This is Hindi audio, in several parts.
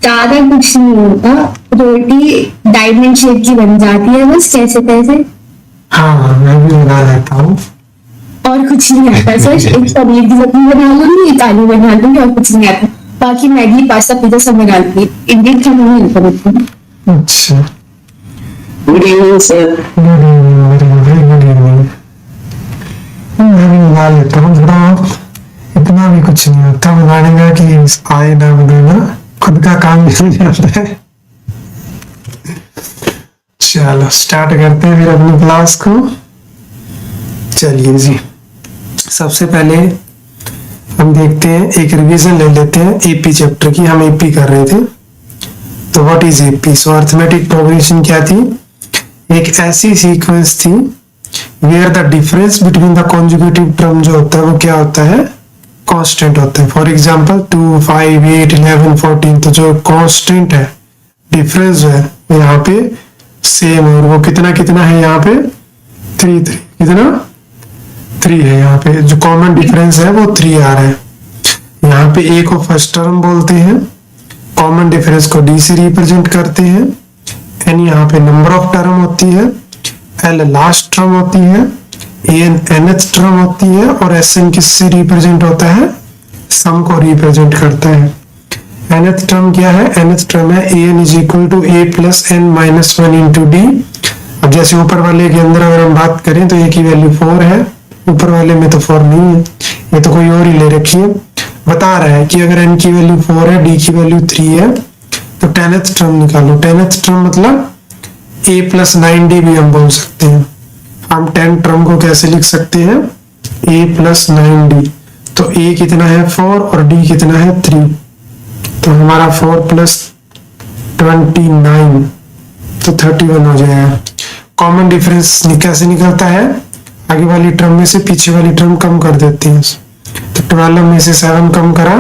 ज्यादा कुछ नहीं होता, रोटी डायमंड शेप की बन जाती है बस कैसे तैसे। हाँ मैं भी बना लेता हूँ। और कुछ नहीं आता सर, एक पनीर की सब्जी बना लूंगी, एक आलू बना लूंगी, और कुछ नहीं आता। बाकी मैगी पास्ता पिज्जा सब बना लूंगी, इंडियन खाना नहीं आता मुझको। अच्छा good evening sir. Good evening, very good evening. मैं भी बना लेता हूँ थोड़ा, इतना भी कुछ नहीं होता बनाने का कि आए ना बनाना, खुद का काम मिल जाता है। चलो स्टार्ट करते हैं फिर अपनी क्लास को। चलिए जी, सबसे पहले हम देखते हैं, एक रिवीजन ले लेते हैं एपी चैप्टर की। हम एपी कर रहे थे, तो what is AP? So arithmetic progression क्या थी? एक ऐसी सीक्वेंस थी where the difference between the conjugative term जो होता है वो क्या होता है? कांस्टेंट होता है। फॉर एग्जांपल 2, 5, 8, 11, 14, तो जो कांस्टेंट है, डिफरेंस जो है वो यहाँ पे सेम है, और वो कितना कितना है यहाँ पे? 3 3, कितना? 3 है यहाँ पे। जो कॉमन डिफरेंस है वो 3 आ रहा है। यहाँ पे ए को फर्स्ट टर्म बोलते हैं, कॉमन डिफरेंस को डी से रिप्रेजेंट करते हैं, एन यहाँ पे नंबर ऑफ टर्म होती है, एल लास्ट टर्म होती है, एन nth टर्म होती है, और एस एन किससे रिप्रेजेंट होता है? सम को रिप्रेजेंट करता है। nth टर्म क्या है? nth टर्म है an is equal to a plus n minus 1 into d. अब जैसे ऊपर वाले के अंदर अगर हम बात करें तो a की वैल्यू 4 है, ऊपर वाले में तो 4 नहीं है, ये तो कोई और ही ले रखी है। बता रहा है कि अगर n की वैल्यू 4 है, d की वैल्यू 3 है, तो 10th टर्म निकालो। 10th टर्म मतलब a प्लस 9d भी हम बोल सकते हैं। हम 10 टर्म को कैसे लिख सकते हैं? a plus 9d। तो a कितना है? 4, और d कितना है? 3। तो हमारा 4 प्लस 29 तो 31 हो जाएगा। कॉमन डिफरेंस कैसे निकलता है? आगे वाली टर्म में से पीछे वाली टर्म कम कर देते हैं, तो 12 में से 7 कम करा,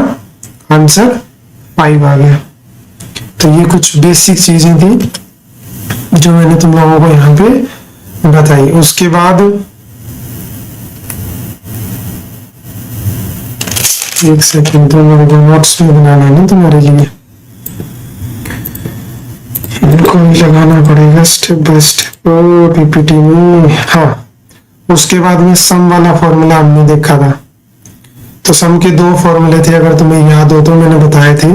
आंसर 5 आ गया। तो ये कुछ बेसिक चीजें थी जो मैंने तुम लोगों को यहाँ पे बताई। उसके बाद एक सेकंड, तो मेरे को नोट्स में बनाना है ना तुम्हारे लिए, इनको भी लगाना पड़ेगा स्टेप बाय स्टेप पीपीटी में। हाँ, उसके बाद में सम वाला फॉर्मूला हमने देखा था। तो सम के 2 फॉर्मूले थे, अगर तुम्हें याद हो तो मैंने बताए थे।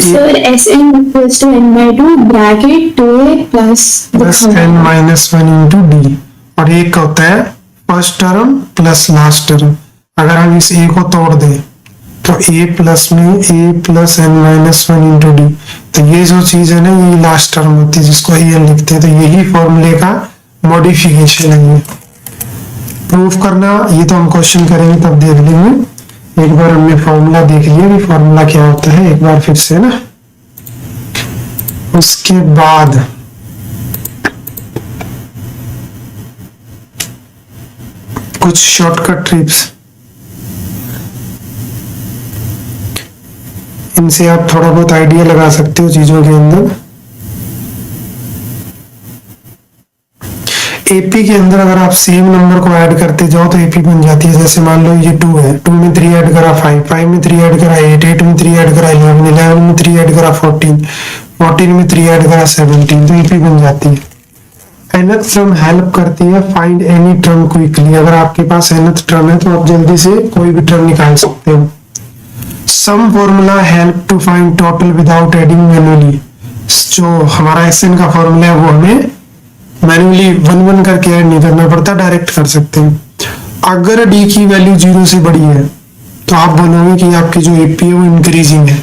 Sir Sn equals to n by 2 bracket 2a plus n minus 1 into D, और एक होता है first term plus last term. अगर हम इस a को तोड़ दें तो a प्लस में a plus n minus 1 into D, तो ये जो चीज है ना, ये लास्ट टर्म होती है जिसको an लिखते हैं। तो यही फॉर्मूले का मॉडिफिकेशन है। ये प्रूफ करना, ये तो हम क्वेश्चन करेंगे तब देख लेंगे। एक बार हमने फॉर्मूला देख लिया कि फॉर्मूला क्या होता है, एक बार फिर से ना। उसके बाद कुछ शॉर्टकट ट्रिप्स, इनसे आप थोड़ा बहुत आइडिया लगा सकते हो चीजों के अंदर। एपी के अंदर अगर आप सेम नंबर को ऐड करते जाओ तो एपी बन जाती है। जैसे मान लो ये 2 है, 2 में 3 ऐड करा 5, 5 में 3 ऐड करा 8, 8 में 3 ऐड करा 11, 11 में 3 ऐड करा 14, 14 में 3 ऐड करा 17, तो एपी बन जाती है। nth टर्म हेल्प करती है फाइंड एनी टर्म क्विकली। अगर आपके पास nth टर्म है तो आप जल्दी से कोई भी टर्म निकाल सकते हो। Some formula help to find total without adding manually. जो हमारा SN का फॉर्मूला है वो हमें मैन्युअली 1 करके ऐड नहीं करना पड़ता, डायरेक्ट कर सकते हैं। अगर डी की वैल्यू 0 से बड़ी है तो आप बोलोगे कि आपकी जो एपी है वो इंक्रीजिंग है,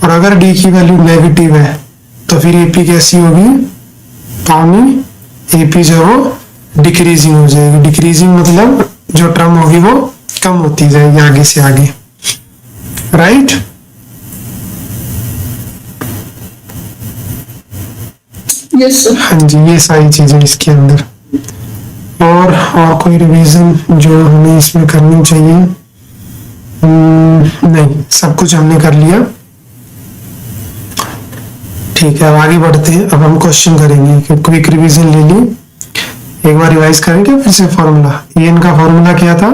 और अगर डी की वैल्यू नेगेटिव है तो फिर एपी कैसी होगी? पानी एपी जो है वो डिक्रीजिंग हो जाएगी। डिक्रीजिंग मतलब जो टर्म होगी वो कम होती जाएगी आगे से आगे, राइट? Yes sir. हाँ जी, ये सारी चीजें इसके अंदर। और कोई रिवीजन जो हमें इसमें करनी चाहिए? नहीं, सब कुछ हमने कर लिया। ठीक है, अब आगे बढ़ते हैं। अब हम क्वेश्चन करेंगे। क्विक रिवीजन ले ली, एक बार रिवाइज करेंगे फिर से। फॉर्मूला एन का फॉर्मूला क्या था?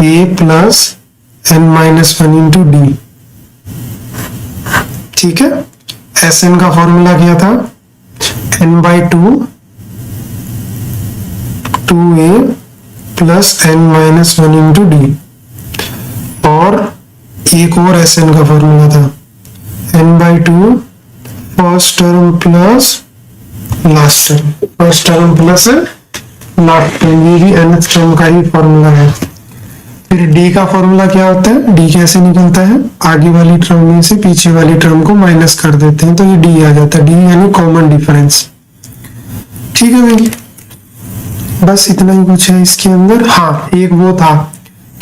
a plus n minus 1 into D. ठीक है, एस एन का फॉर्मूला क्या था, n/2 2a plus n-1 into D, और एक और एस एन का फॉर्मूला था n/2 first term plus last term, first term plus last term, ये भी nth टर्म का ही फॉर्मूला है। फिर डी का फॉर्मूला क्या होता है, डी कैसे निकलता है, आगे वाली टर्म में से पीछे वाली टर्म को माइनस कर देते हैं तो ये डी आ जाता है, डी यानी कॉमन डिफरेंस। ठीक है भाई, बस इतना ही कुछ है इसके अंदर। हाँ, एक वो था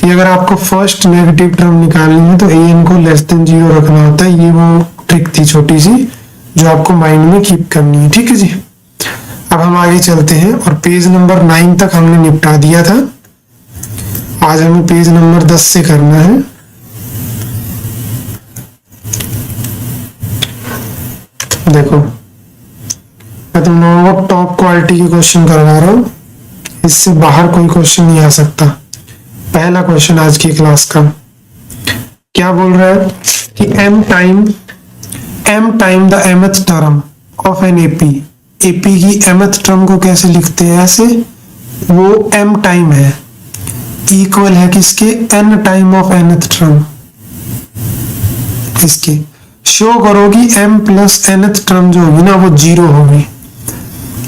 कि अगर आपको फर्स्ट नेगेटिव टर्म निकालनी है तो ए एन को लेस देन 0 रखना होता है, ये वो ट्रिक थी छोटी सी जो आपको माइंड में कीप करनी है। ठीक है जी, अब हम आगे चलते हैं और पेज नंबर 9 तक हमने निपटा दिया था, आज हमें पेज नंबर 10 से करना है। देखो, मैं तुम लोगों को टॉप क्वालिटी के क्वेश्चन करवा रहा हूं, इससे बाहर कोई क्वेश्चन नहीं आ सकता। पहला क्वेश्चन आज की क्लास का क्या बोल रहा है कि m time the mth term of an AP, AP की mth टर्म को कैसे लिखते हैं, ऐसे, वो m टाइम है, इक्वल है किसके, n time of nth term, इसके शो करोगी m प्लस nth टर्म जो होगी ना वो 0 होगी।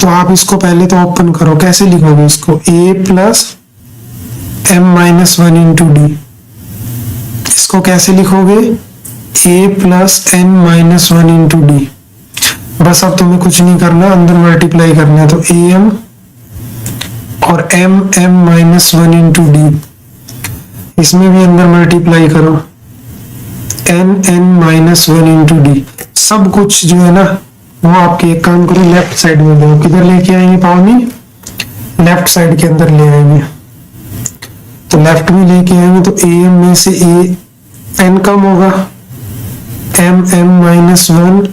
तो आप इसको पहले तो ओपन करो, कैसे लिखोगे इसको, a plus m-1 into D, इसको कैसे लिखोगे, a plus n-1 into D. बस अब तुम्हें कुछ नहीं करना, अंदर मल्टीप्लाई करना है, तो am और m-1 इंटू डी, इसमें भी अंदर मल्टीप्लाई करो, n-1 इंटू डी। सब कुछ जो है ना वो आपके, एक काम करो लेफ्ट साइड में दो, किधर लेके आएंगे पावनी, लेफ्ट साइड के अंदर ले आएंगे, तो लेफ्ट में लेके आएंगे तो am में से n कम होगा, m-1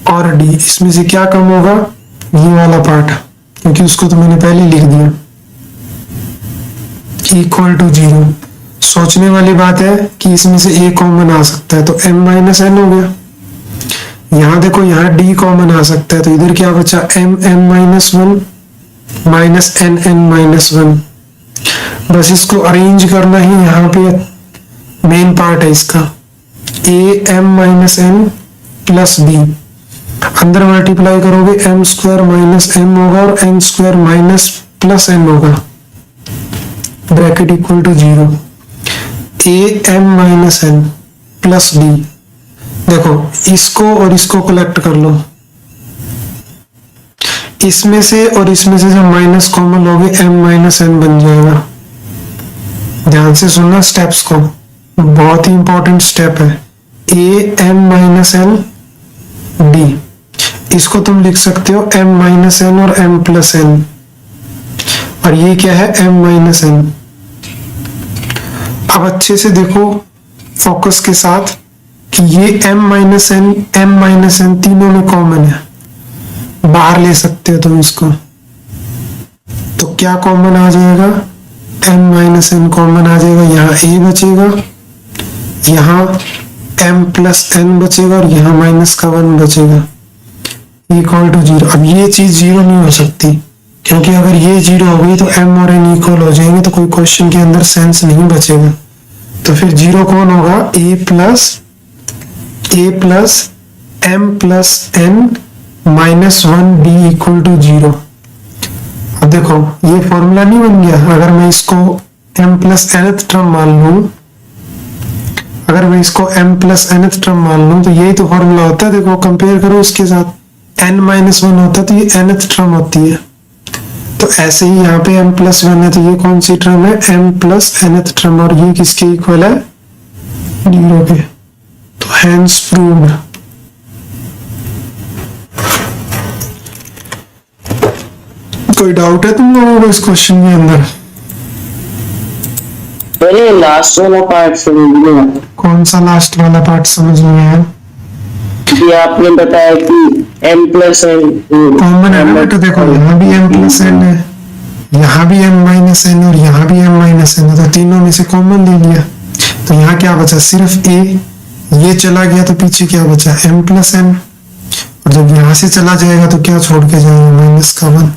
और d, इसमें से क्या कम होगा, ये वाला पार्ट, क्योंकि उसको तो मैंने पहले लिख दिया, इक्वल टू 0। सोचने वाली बात है कि इसमें से a कॉमन आ सकता है तो m-n हो गया, यहाँ देखो यहाँ d कॉमन आ सकता है तो इधर क्या बचा, m-1 माइनस n-1। बस इसको अरेंज करना ही यहाँ पे मेन पार्ट है इसका, am-n प्लस b, अंदर मल्टीप्लाई करोगे m² माइनस m होगा और n² माइनस प्लस n होगा, bracket equal to 0, am-n plus b। देखो इसको और इसको कलेक्ट कर लो, इसमें से और इसमें से जब माइनस कॉमन लोगे m-n बन जाएगा। ध्यान से सुनना स्टेप्स को, बहुत ही इंपॉर्टेंट स्टेप है, am-n d, इसको तुम लिख सकते हो m-n और m+n, और ये क्या है m-n। अब अच्छे से देखो फोकस के साथ कि ये m-n तीनों में कॉमन है, बाहर ले सकते हो तुम इसको, तो क्या कॉमन आ जाएगा, m-n कॉमन आ जाएगा, यहाँ a बचेगा, यहाँ m+n बचेगा और यहाँ -1 बचेगा, इक्वल टू 0। अब ये चीज 0 नहीं हो सकती, क्योंकि अगर ये 0 हो गई तो m और n इक्वल हो जाएंगे तो कोई क्वेश्चन के अंदर सेंस नहीं बचेगा। तो फिर 0 कौन होगा, a plus m+n -1 d equal to 0। अब देखो ये फॉर्मूला नहीं बन गया, अगर मैं इसको m+nth टर्म मान लूं, अगर मैं इसको m+nth टर्म मान लूं तो यही तो फॉर्मूला होता है। देखो कंपेयर करो इसके साथ, n-1 होता तो ये nth टर्म होती है, तो ऐसे ही यहाँ पे m+1 है तो ये कौन सी टर्म है, m+nth टर्म, और ये किसके इक्वल है, 0 के। तो हेंस प्रूव्ड। कोई डाउट है तुम लोगों को इस क्वेश्चन के अंदर? पहले लास्ट वाला पार्ट समझ में आया। कौन सा लास्ट वाला पार्ट समझ में आया? कि आपने बताया कि m+n कॉमन है ना बेटा, देखो यहाँ भी m+n है, यहाँ भी m-n और यहाँ भी m-n है, तो तीनों में से कॉमन ले लिया, तो यहाँ क्या बचा, सिर्फ a, ये चला गया तो पीछे क्या बचा, m प्लस एम, और जब यहाँ से चला जाएगा तो क्या छोड़ के जाएगा, माइनस का 1।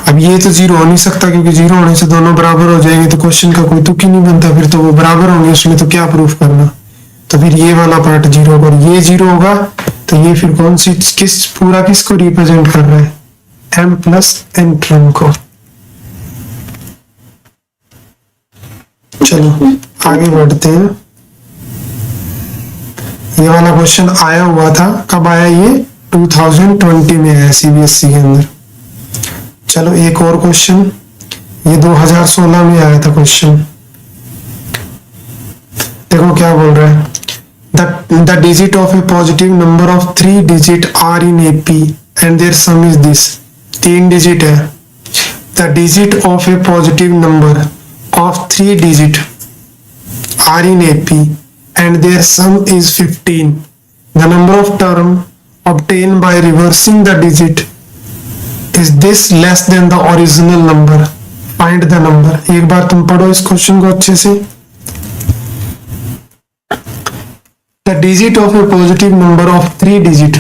अब ये तो जीरो हो नहीं सकता क्योंकि जीरो होने से दोनों बराबर हो जाएंगे, तो क्वेश्चन का कोई तुक ही नहीं बनता, फिर तो वो बराबर होंगे, उसमें तो क्या प्रूफ करना। तो फिर ये वाला पार्ट जीरो होगा, ये जीरो होगा, तो ये फिर कौन सी पूरा किसको रिप्रेजेंट कर रहा है, m प्लस n टर्म को। चलो आगे बढ़ते हैं। ये वाला क्वेश्चन आया हुआ था, कब आया, ये 2020 में आया सीबीएसई के अंदर। चलो एक और क्वेश्चन, ये 2016 में आया था क्वेश्चन। देखो क्या बोल रहा है, the digit of a positive number of 3 digit are in AP and their sum is this। 3 digit है, the digit of a positive number of 3 digit are in AP and their sum is 15। the number of term obtained by reversing the digit is this less than the original number, find the number। एक बार तुम पढ़ो इस क्वेश्चन को अच्छे से। The digit of a positive number of 3 digit,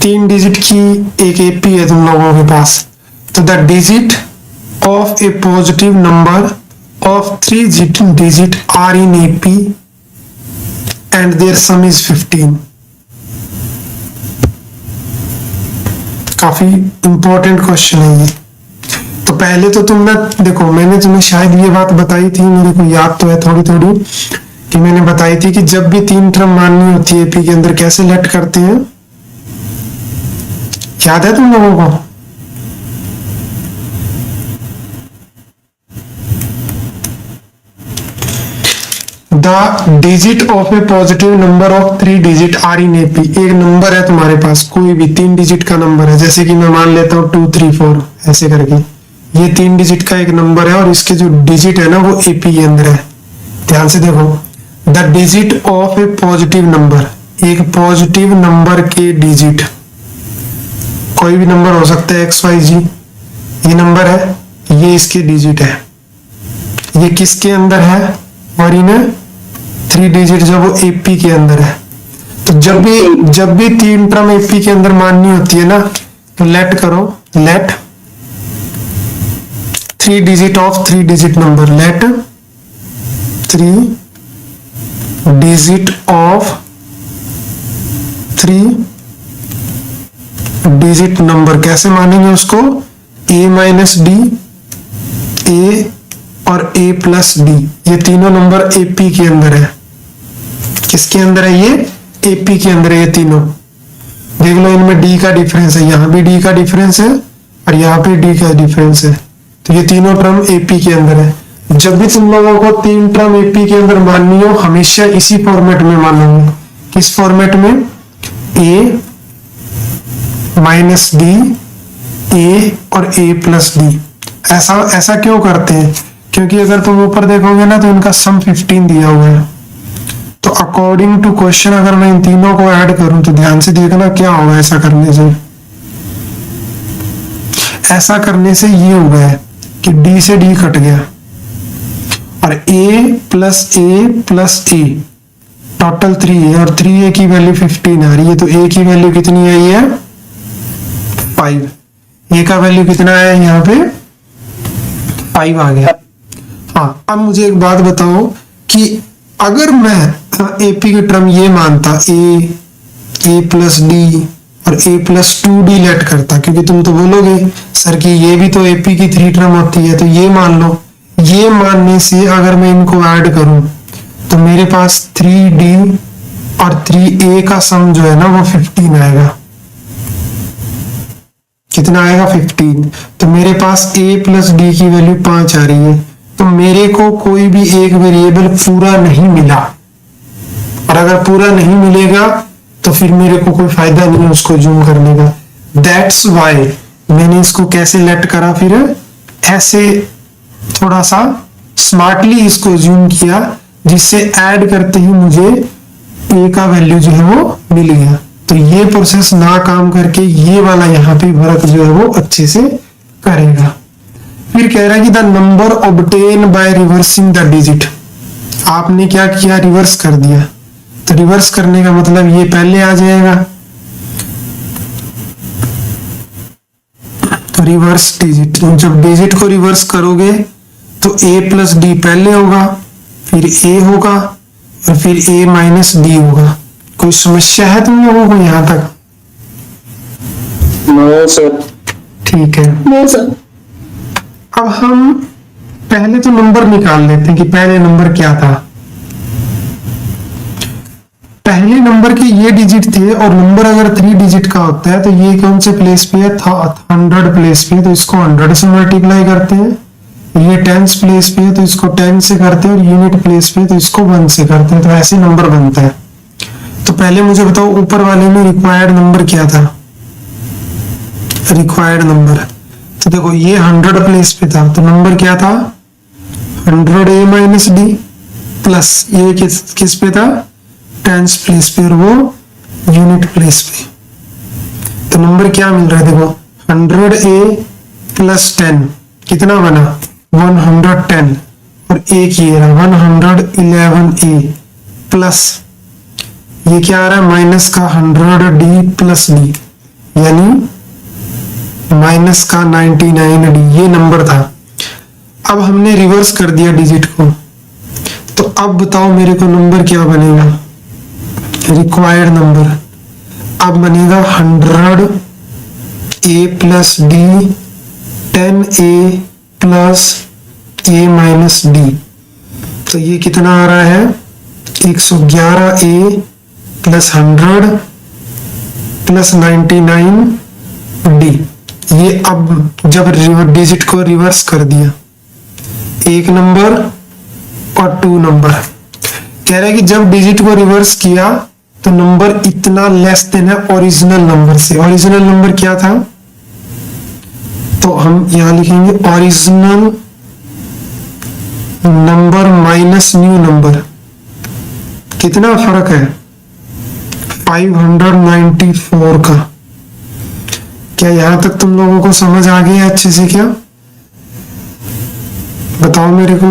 तीन डिजिट की एक एपी है तुम लोगों के पास, तो the digit of a positive number of 3 digit are in AP and their sum is 15। काफी इंपॉर्टेंट क्वेश्चन है ये। तो पहले तो तुमने देखो, मैंने तुम्हें शायद ये बात बताई थी, मेरे को याद तो है थोड़ी थोड़ी, कि मैंने बताई थी कि जब भी 3 टर्म माननी होती है एपी के अंदर कैसे लेट करते हैं, याद है तुम लोगों को? The digit of a positive number of 3 digit are in AP. एक नंबर है तुम्हारे पास, कोई भी 3 डिजिट का नंबर है, जैसे कि मैं मान लेता हूँ 2 3 4 ऐसे करके, ये 3 डिजिट का एक नंबर है और इसके जो डिजिट है ना वो एपी के अंदर है। ध्यान से देखो, the digit of a positive number, एक पॉजिटिव नंबर के डिजिट, कोई भी नंबर हो सकता है एक्स वाई जी, ये नंबर है, ये इसके डिजिट है, ये किसके अंदर है, और इन्हें 3 डिजिट जो वो एपी के अंदर है। तो जब भी 3 टर्म एपी के अंदर माननी होती है ना, तो लेट करो, let 3 digit of 3 digit number, let 3 digit of 3 digit number. कैसे मानेंगे उसको, a माइनस डी, a और a प्लस डी, ये तीनों नंबर एपी के अंदर है। किसके अंदर है, ये एपी के अंदर है, ये तीनों। देख लो इनमें डी का डिफरेंस है, यहाँ भी डी का डिफरेंस है और यहाँ पे डी का डिफरेंस है, तो ये तीनों टर्म एपी के अंदर है। जब भी तुम लोगों को 3 टर्म एपी के अंदर माननी हो, हमेशा इसी फॉर्मेट में मानोगे। किस फॉर्मेट में, a माइनस डी, ए और a प्लस डी। ऐसा क्यों करते हैं, क्योंकि अगर तुम ऊपर देखोगे ना तो इनका सम 15 दिया हुआ है। तो अकॉर्डिंग टू क्वेश्चन अगर मैं इन तीनों को ऐड करूं तो ध्यान से देखना क्या होगा। ऐसा करने से ये हो गया कि d से d कट गया और a प्लस a टोटल 3 है और 3a की वैल्यू 15 आ रही है, तो a की वैल्यू कितनी आई है, 5। a का वैल्यू कितना है, यहाँ पे 5 आ गया। हाँ, अब मुझे एक बात बताओ कि अगर मैं एपी की टर्म ये मानता, a प्लस डी और a प्लस 2d लेट करता, क्योंकि तुम तो बोलोगे सर कि ये भी तो एपी की 3 टर्म होती है, तो ये मान लो। ये मानने से अगर मैं इनको ऐड करूं तो मेरे पास 3d और 3a का सम जो है ना वो 15 आएगा। कितना आएगा, 15। तो मेरे पास a प्लस डी की वैल्यू 5 आ रही है, तो मेरे को कोई भी एक वेरिएबल पूरा नहीं मिला, और अगर पूरा नहीं मिलेगा तो फिर मेरे को कोई फायदा नहीं है उसको जूम करने का। दैट्स वाई मैंने इसको कैसे लेट करा, फिर ऐसे थोड़ा सा स्मार्टली इसको जूम किया, जिससे ऐड करते ही मुझे a का वैल्यू जो है वो मिल गया। तो ये प्रोसेस ना काम करके ये वाला यहाँ पे वर्क जो है वो अच्छे से करेगा। फिर कह रहा है कि the number obtain by reversing the digit. आपने क्या किया, रिवर्स कर दिया। तो रिवर्स करने का मतलब ये पहले आ जाएगा, तो रिवर्स डिजिट, जब डिजिट को रिवर्स करोगे तो a प्लस डी पहले होगा, फिर a होगा और फिर a माइनस डी होगा। कोई समस्या है तुम लोगों को यहाँ तक? No sir. ठीक है, नो सर। अब हम पहले तो नंबर निकाल लेते हैं कि पहले नंबर क्या था। पहले नंबर के ये डिजिट थे और नंबर अगर 3 डिजिट का होता है तो ये कौन से प्लेस पे है, 100 प्लेस पे है, तो इसको 100 से मल्टीप्लाई करते हैं। ये टेंस प्लेस पे है तो इसको 10 से करते हैं, और यूनिट प्लेस पे है तो इसको 1 से करते हैं। तो ऐसे नंबर बनता है। तो पहले मुझे बताओ ऊपर वाले में रिक्वायर्ड नंबर क्या था, रिक्वायर्ड नंबर। तो देखो ये 100 प्लेस पे था, तो नंबर क्या था, 100a माइनस डी, प्लस ये किस पे था, टेंस प्लेस पे, और वो यूनिट प्लेस पे। तो नंबर क्या मिल रहा है, देखो 100a प्लस 10 कितना बना, 110, और एक ये रहा 111a प्लस ये क्या आ रहा है, माइनस का 100d प्लस डी, यानी माइनस का 99d, ये नंबर था। अब हमने रिवर्स कर दिया डिजिट को, तो अब बताओ मेरे को नंबर क्या बनेगा, रिक्वायर्ड नंबर। अब बनेगा 100a plus D, 10a plus a minus D. तो ये कितना आ रहा है, 111a प्लस 100 प्लस 99d। ये अब जब डिजिट को रिवर्स कर दिया, एक नंबर और 2 नंबर, कह रहा है कि जब डिजिट को रिवर्स किया तो नंबर इतना लेस देन है ओरिजिनल नंबर से। ओरिजिनल नंबर क्या था, तो हम यहां लिखेंगे original number minus new number. कितना फर्क है, 594 का। क्या यहां तक तुम लोगों को समझ आ गई है अच्छे से क्या, बताओ मेरे को।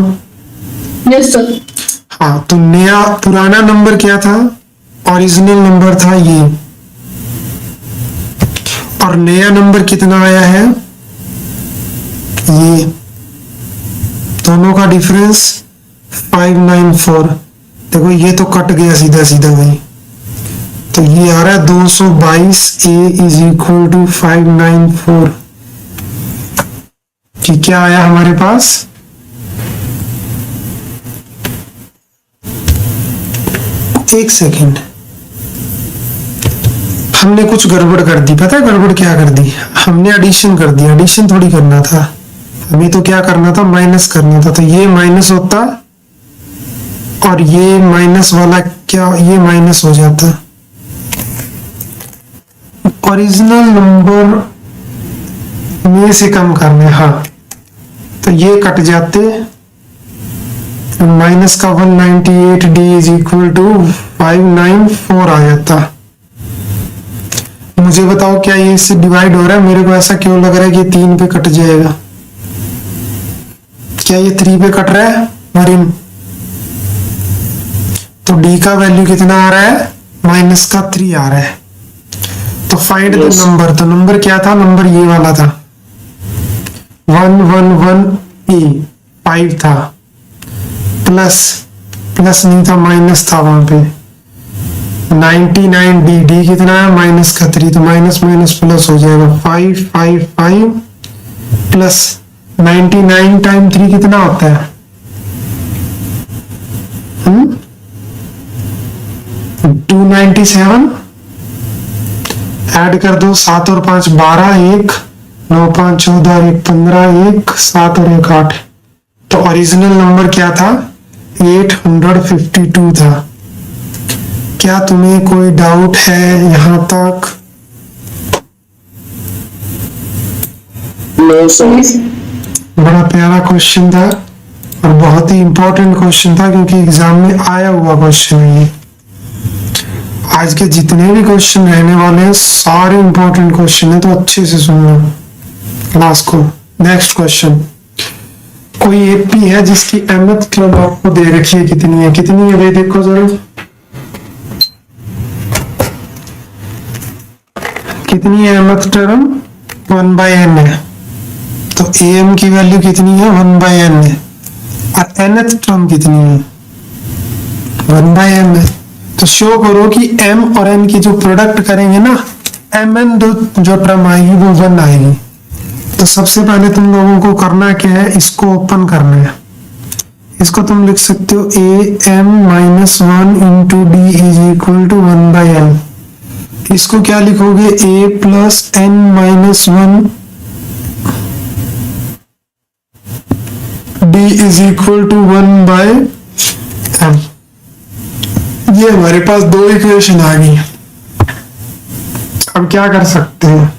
Yes sir. हाँ, तो नया पुराना नंबर क्या था, ओरिजिनल नंबर था ये, और नया नंबर कितना आया है, ये। दोनों का डिफरेंस 594। देखो ये तो कट गया सीधा सीधा भाई, तो ये आ रहा है 222a इज इक्वल टू 594। कि क्या आया हमारे पास, एक सेकेंड, हमने कुछ गड़बड़ कर दी। पता है गड़बड़ क्या कर दी, हमने एडिशन कर दिया। एडिशन थोड़ी करना था हमें, तो क्या करना था, माइनस करना था। तो ये माइनस होता और ये माइनस वाला क्या, ये माइनस हो जाता। ओरिजिनल नंबर में से कम करने, हाँ, तो ये कट जाते, माइनस का 198d इज इक्वल टू 594 आ जाता। मुझे बताओ क्या ये इससे डिवाइड हो रहा है, मेरे को ऐसा क्यों लग रहा है कि 3 पे कट जाएगा। क्या ये 3 पे कट रहा है मरीन, तो d का वैल्यू कितना आ रहा है, माइनस का 3 आ रहा है। तो फाइंड द नंबर, तो नंबर क्या था, नंबर ये वाला था 111a, 5 था, प्लस नहीं था, माइनस था वहां पे 99d कितना है, माइनस का 3, तो माइनस माइनस प्लस हो जाएगा 555 प्लस 99 टाइम 3 कितना होता है, 297। ऐड कर दो, 7 और 5 12, 1 9 5 14 1 15, 1 7 और 1 8। तो ओरिजिनल नंबर क्या था, 852 था। क्या तुम्हें कोई डाउट है यहां तक? No sir. बड़ा प्यारा क्वेश्चन था और बहुत ही इंपॉर्टेंट क्वेश्चन था, क्योंकि एग्जाम में आया हुआ क्वेश्चन है ये। आज के जितने भी क्वेश्चन रहने वाले हैं सारे इंपॉर्टेंट क्वेश्चन है, तो अच्छे से सुनना क्लास को। नेक्स्ट क्वेश्चन, कोई एपी है जिसकी mth टर्म आपको दे रखी है, कितनी है भाई देखो जरा, कितनी है mth टर्म, 1/n है। तो am की वैल्यू कितनी है, 1/n है, और nth टर्म कितनी है, 1/m है। तो शो करो कि m और n की जो प्रोडक्ट करेंगे ना, mn जो टर्म आएगी वो 1 आएगी। तो सबसे पहले तुम लोगों को करना क्या है, इसको ओपन करना है। इसको तुम लिख सकते हो am-1 into d is equal to 1/n। इसको क्या लिखोगे, a plus n-1 d is equal to 1/m। ये हमारे पास दो इक्वेशन आ गई। अब क्या कर सकते हैं,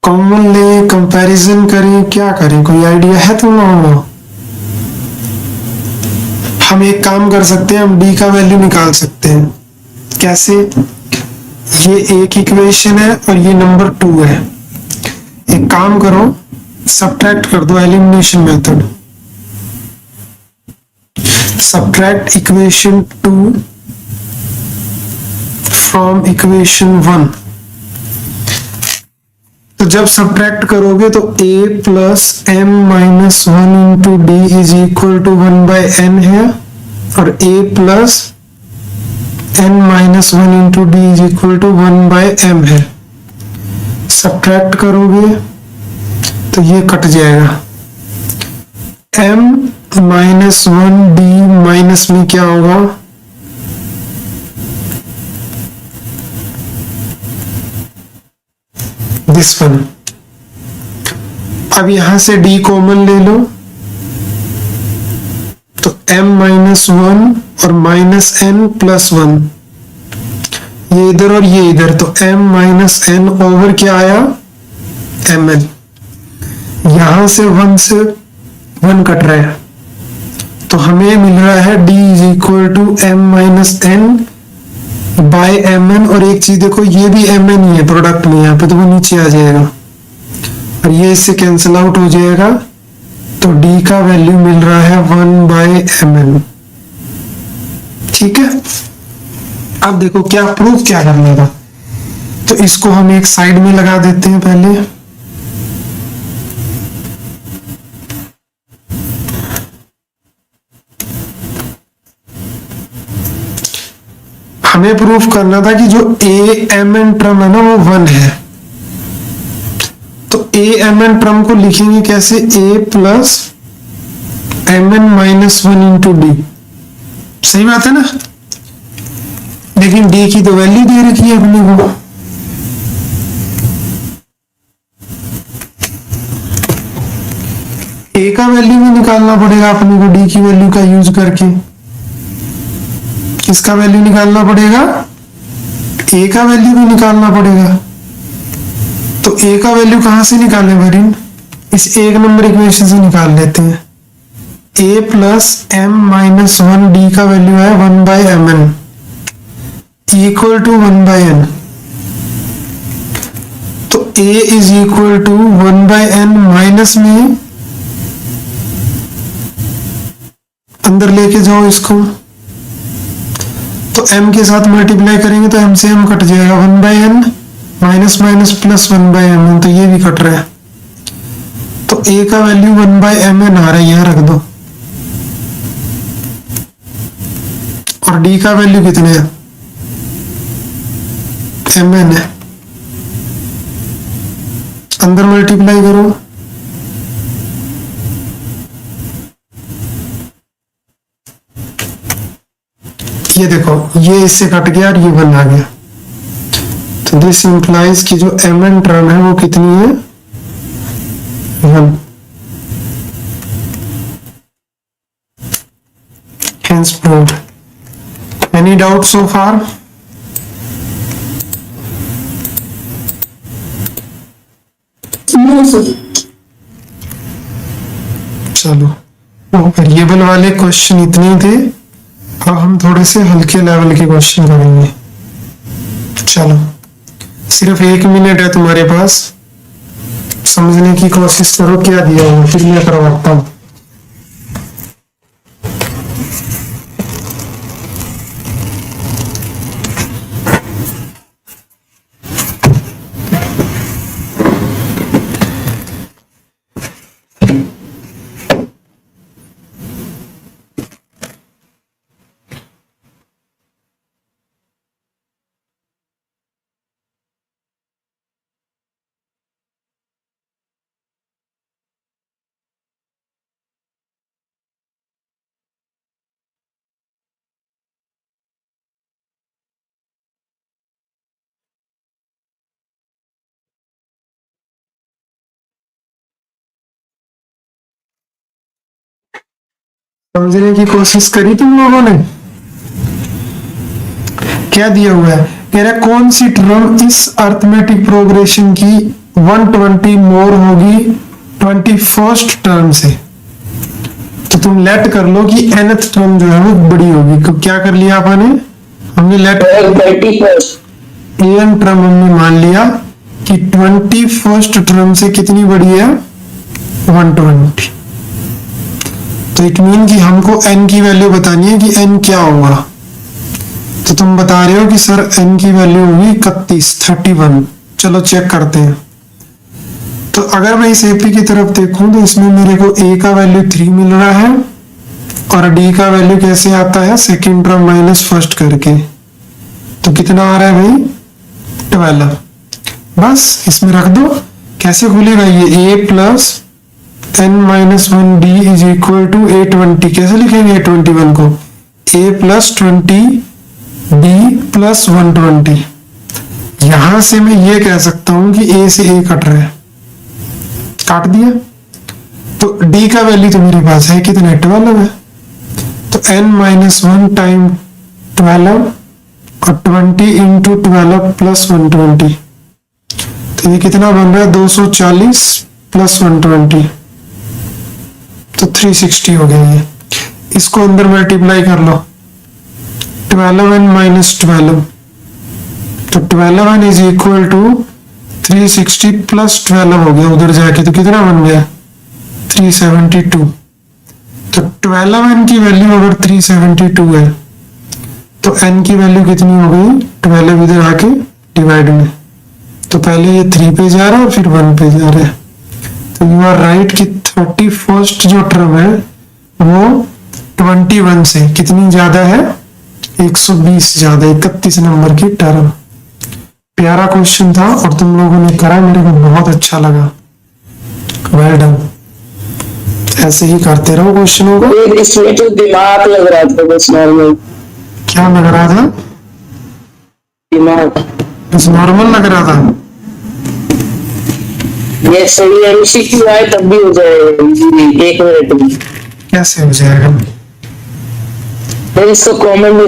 कॉमन ले, कंपैरिजन करें, क्या करें, कोई आइडिया है तुम लोगों को? हम एक काम कर सकते हैं, हम d का वैल्यू निकाल सकते हैं। कैसे, ये एक इक्वेशन है और ये नंबर 2 है। एक काम करो, सब्ट्रैक्ट कर दो, elimination method. Subtract equation 2 from equation 1। तो जब सब्ट्रैक्ट करोगे तो a plus m-1 into d is equal to 1/n है, और a plus n-1 into d is equal to 1/m है। सब्ट्रैक्ट करोगे तो ये कट जाएगा, m-1 d माइनस में क्या होगा, दिस वन। अब यहां से d कॉमन ले लो, तो m-1 और -n+1, ये इधर और ये इधर, तो m-n ओवर क्या आया, mn। यहां से 1 से 1 कट रहा है, तो हमें मिल रहा है d is equal to m-n by mn। और एक चीज देखो, ये भी mn ही है प्रोडक्ट में यहाँ पे, तो वो नीचे आ जाएगा और ये इससे कैंसिल आउट हो जाएगा। तो d का वैल्यू मिल रहा है 1/mn। ठीक है, अब देखो क्या प्रूफ क्या करना था, तो इसको हम एक साइड में लगा देते हैं पहले। हमें प्रूफ करना था कि जो am-n टर्म है ना वो 1 है। तो am-n टर्म को लिखेंगे कैसे, a plus mn-1 into D. सही बात है ना, लेकिन d की तो वैल्यू दे रखी है अपने को। a का वैल्यू भी निकालना पड़ेगा अपने को, d की वैल्यू का यूज करके। किसका वैल्यू निकालना पड़ेगा, a का वैल्यू भी निकालना पड़ेगा। तो a का वैल्यू कहां से निकालें वरीन, इस एक नंबर इक्वेशन से निकाल लेते हैं। a प्लस m-1 d का वैल्यू है 1/mn इक्वल टू 1/n। तो a is equal to 1/n minus में अंदर लेके जाओ इसको, तो m के साथ मल्टीप्लाई करेंगे तो m से m कट जाएगा, 1/n minus minus plus 1/mn, तो ये भी कट रहा है। तो a का वैल्यू 1/mn आ रहा है, यहां रख दो। और d का वैल्यू कितने है, mn है, अंदर मल्टीप्लाई करो। ये देखो, ये इससे कट गया और ये 1 आ गया। तो दिस इंप्लाइज कि जो mn टर्म है वो कितनी है, 1। Hence proved. Any doubt so far? No, sir. चलो, वेरिएबल वाले क्वेश्चन इतने थे। अब हम थोड़े से हल्के लेवल के क्वेश्चन करेंगे। चलो, सिर्फ 1 मिनट है तुम्हारे पास। समझने की कोशिश करो क्या दिया हुआ, फिर मैं करवाता हूँ। समझने की कोशिश करी तुम लोगों ने? क्या दिया हुआ है, कह रहा है कौन सी टर्म इस अर्थमेटिक प्रोग्रेशन की 120 मोर होगी 21st टर्म से। तो तुम लेट कर लो कि nth टर्म जो है वो बड़ी होगी। तो क्या कर लिया आपने, हमने लेट 31st एन टर्म हमने मान लिया कि 21st टर्म से कितनी बड़ी है, 120। तो इट मीन कि हमको n की वैल्यू बतानी है कि n क्या होगा। तो तुम बता रहे हो कि सर n की वैल्यू होगी 31। चलो चेक करते हैं। तो अगर मैं इस एपी की तरफ देखूं तो इसमें मेरे को a का वैल्यू 3 मिल रहा है और d का वैल्यू कैसे आता है, सेकेंड टर्म माइनस फर्स्ट करके। तो कितना आ रहा है भाई, 12। बस इसमें रख दो। कैसे खुलेगा ये, a plus n minus 1d is equal to 820। कैसे लिखेंगे 821 को, a प्लस 20 b प्लस 120। यहां से मैं ये कह सकता हूं कि a से a कट रहा है, काट दिया। तो d का वैल्यू तो मेरे पास है कितना, 12 है। तो n माइनस 1 टाइम 12 और 20 इंटू 12 प्लस 120। तो ये कितना बन रहा है, 240 प्लस 120, तो 360 हो गया ये। इसको अंदर मल्टीप्लाई कर लो, 12n माइनस 12, तो 12n is equal to 360 plus 12 हो गया उधर जाके। तो कितना बन गया, 372। तो 12n की वैल्यू अगर 372 है तो n की वैल्यू कितनी हो गई, 12 इधर आके डिवाइड में। तो पहले ये 3 पे जा रहा है और फिर 1 पे जा रहा है। तो यू आर राइट कि 31st जो टर्म है वो 21 से कितनी ज्यादा है, 120 ज्यादा, 31 नंबर की टर्म। प्यारा क्वेश्चन था और तुम लोगों ने करा, मेरे को बहुत अच्छा लगा, वेल डन। ऐसे ही करते रहो क्वेश्चनों को। इसमें तो दिमाग लग रहा था बस नॉर्मल। क्या लग रहा था, दिमाग बस नॉर्मल लग रहा था। ये सही एमसीक्यू आए तब भी हो जाएगा इजीली, 1 मिनट में। कैसे हो जाएगा, There is so common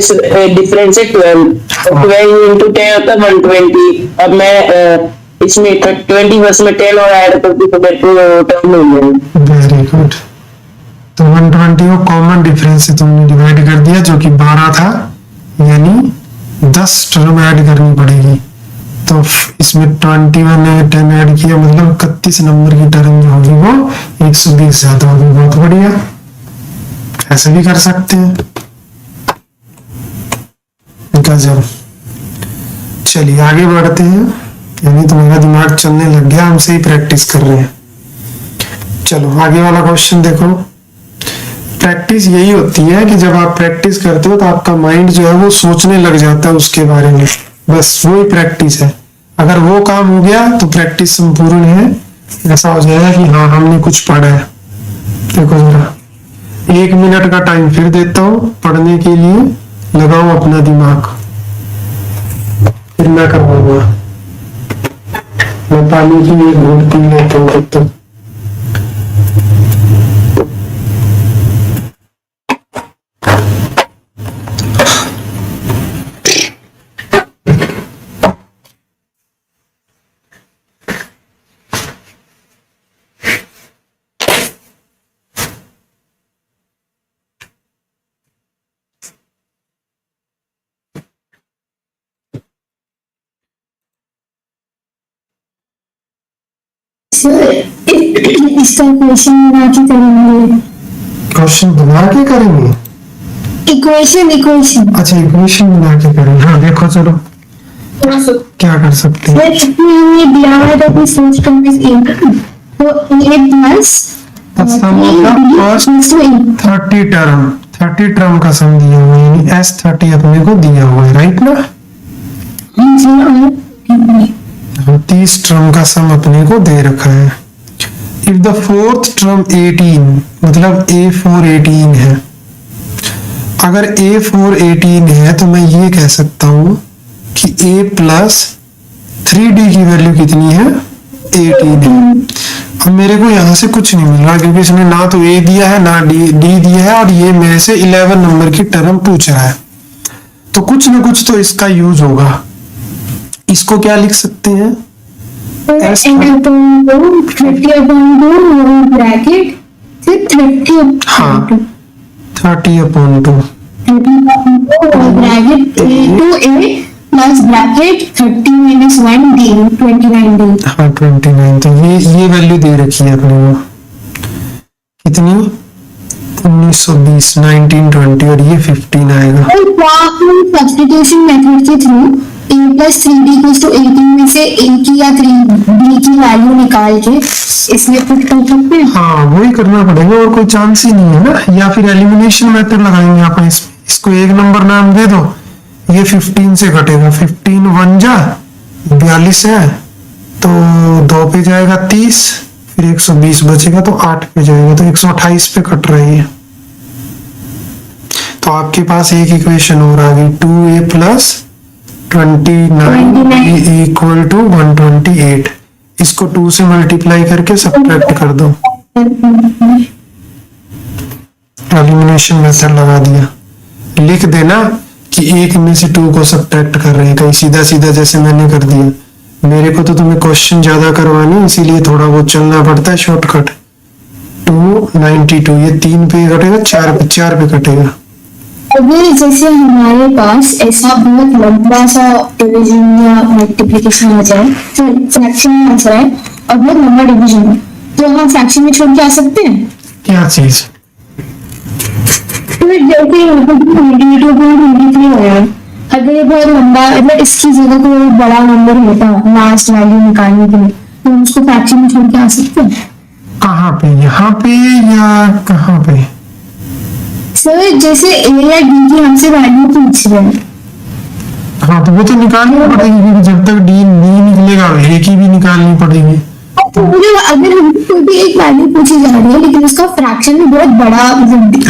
difference है 12। 12 into 10 होता है 120। अब मैं इसमें 20 वर्ष में 10 और ऐड करती तो मेरे को टर्म मिल जाएगी। Very good. तो 120 को कॉमन डिफरेंस से तुमने डिवाइड कर दिया जो कि 12 था, यानी 10 टर्म ऐड करनी पड़ेगी। तो इसमें 21 ने 10 ऐड किया, मतलब 31 नंबर की टर्म जो होगी वो 120 ज्यादा होगी। बहुत बढ़िया, ऐसे भी कर सकते हैं। गजब। चलिए आगे बढ़ते हैं, यानी तुम्हारा दिमाग चलने लग गया, हमसे ही प्रैक्टिस कर रहे हैं। चलो आगे वाला क्वेश्चन देखो। प्रैक्टिस यही होती है कि जब आप प्रैक्टिस करते हो तो आपका माइंड जो है वो सोचने लग जाता है उसके बारे में, बस वही प्रैक्टिस है। अगर वो काम हो गया तो प्रैक्टिस संपूर्ण है। ऐसा हो जाएगा कि हाँ हमने कुछ पढ़ा है। देखो जरा 1 मिनट का टाइम फिर देता हूँ पढ़ने के लिए, लगाओ अपना दिमाग, फिर मैं करवाऊंगा। मैं पानी की एक घूंट पी लेता हूँ तब तक। इसका क्वेश्चन बना के करेंगे। क्वेश्चन बना के करेंगे? इक्वेशन अच्छा, इक्वेशन बना के करेंगे। हाँ देखो, चलो क्या कर सकते हैं। हमें दिया है तो फर्स्ट टर्म इज a, तो a plus sum of the first 30 term का सम दिया हुआ है, यानी S30 अपने को दिया हुआ है, राइट ना? 30 टर्म का सम अपने को दे रखा है। इफ द फोर्थ टर्म 18, मतलब A4 18 है, अगर A4 18 है तो मैं ये कह सकता हूं कि A प्लस 3D की वैल्यू कितनी है? 18 है। अब मेरे को यहाँ से कुछ नहीं मिल रहा क्योंकि इसने ना तो A दिया है ना D दिया है, और ये मेरे से 11 नंबर की टर्म पूछ रहा है, तो कुछ ना कुछ तो इसका यूज होगा। इसको क्या लिख सकते हैं? ब्रैकेट फिर 30 हाँ, 30/2 bracket A plus bracket 30 minus 1 D 29 D। हाँ 29, तो ये वैल्यू दे रखी है अपने को कितनी? 1920 1920, और ये 15 आएगा। सब्स्टिट्यूशन मेथड के through a plus 3d equals to 18 में से a की या 3d की वैल्यू निकाल के इसमें पुट कर सकते हैं। हाँ वही करना पड़ेगा, और कोई चांस ही नहीं है ना। या फिर एलिमिनेशन मेथड लगाएंगे अपन। इसको एक नंबर नाम दे दो, ये 15 से घटेगा। 15 1 जा 42 है, तो 2 पे जाएगा 30, फिर 120 बचेगा तो 8 पे जाएगा, तो 128 पे कट रही है। तो आपके पास एक इक्वेशन और आ गई, 2a प्लस 29 इक्वल टू 128। इसको 2 से मल्टीप्लाई करके सब्ट्रैक्ट कर दो। एलिमिनेशन मेथड लगा दिया। लिख देना कि एक में से 2 को सब्ट्रैक्ट कर रहे हैं, कहीं सीधा सीधा जैसे मैंने कर दिया। मेरे को तो तुम्हें क्वेश्चन ज्यादा करवानी, इसीलिए थोड़ा बहुत चलना पड़ता है शॉर्टकट। 292, ये 3 पे कटेगा, 4 पे कटेगा। अगर जैसे हमारे पास ऐसा बहुत लंबा सा डिवीजन या मल्टीप्लिकेशन हो जाए, फ्रैक्शन में आंसर है और बहुत लंबा डिवीजन है, तो हम फ्रैक्शन में छोड़ के आ सकते हैं। क्या चीज? तो जैसे यहाँ पर 22.23 हो गया, अगर ये बहुत लंबा, मतलब इसकी जगह कोई बड़ा नंबर होता लास्ट वैल्यू निकालने के लिए, तो हम उसको फ्रैक्शन में छोड़ के आ सकते हैं। कहाँ पे? यहाँ पे या कहाँ पे? सर जैसे ए या डी की हमसे वैल्यू पूछ रहे हैं, हाँ तो वो तो निकालनी पड़ेगी, क्योंकि जब तक डी नहीं निकलेगा ए की भी निकालनी पड़ेगी। तो अगर हमसे कोई भी एक वैल्यू पूछी जा रही है लेकिन उसका फ्रैक्शन भी बहुत बड़ा,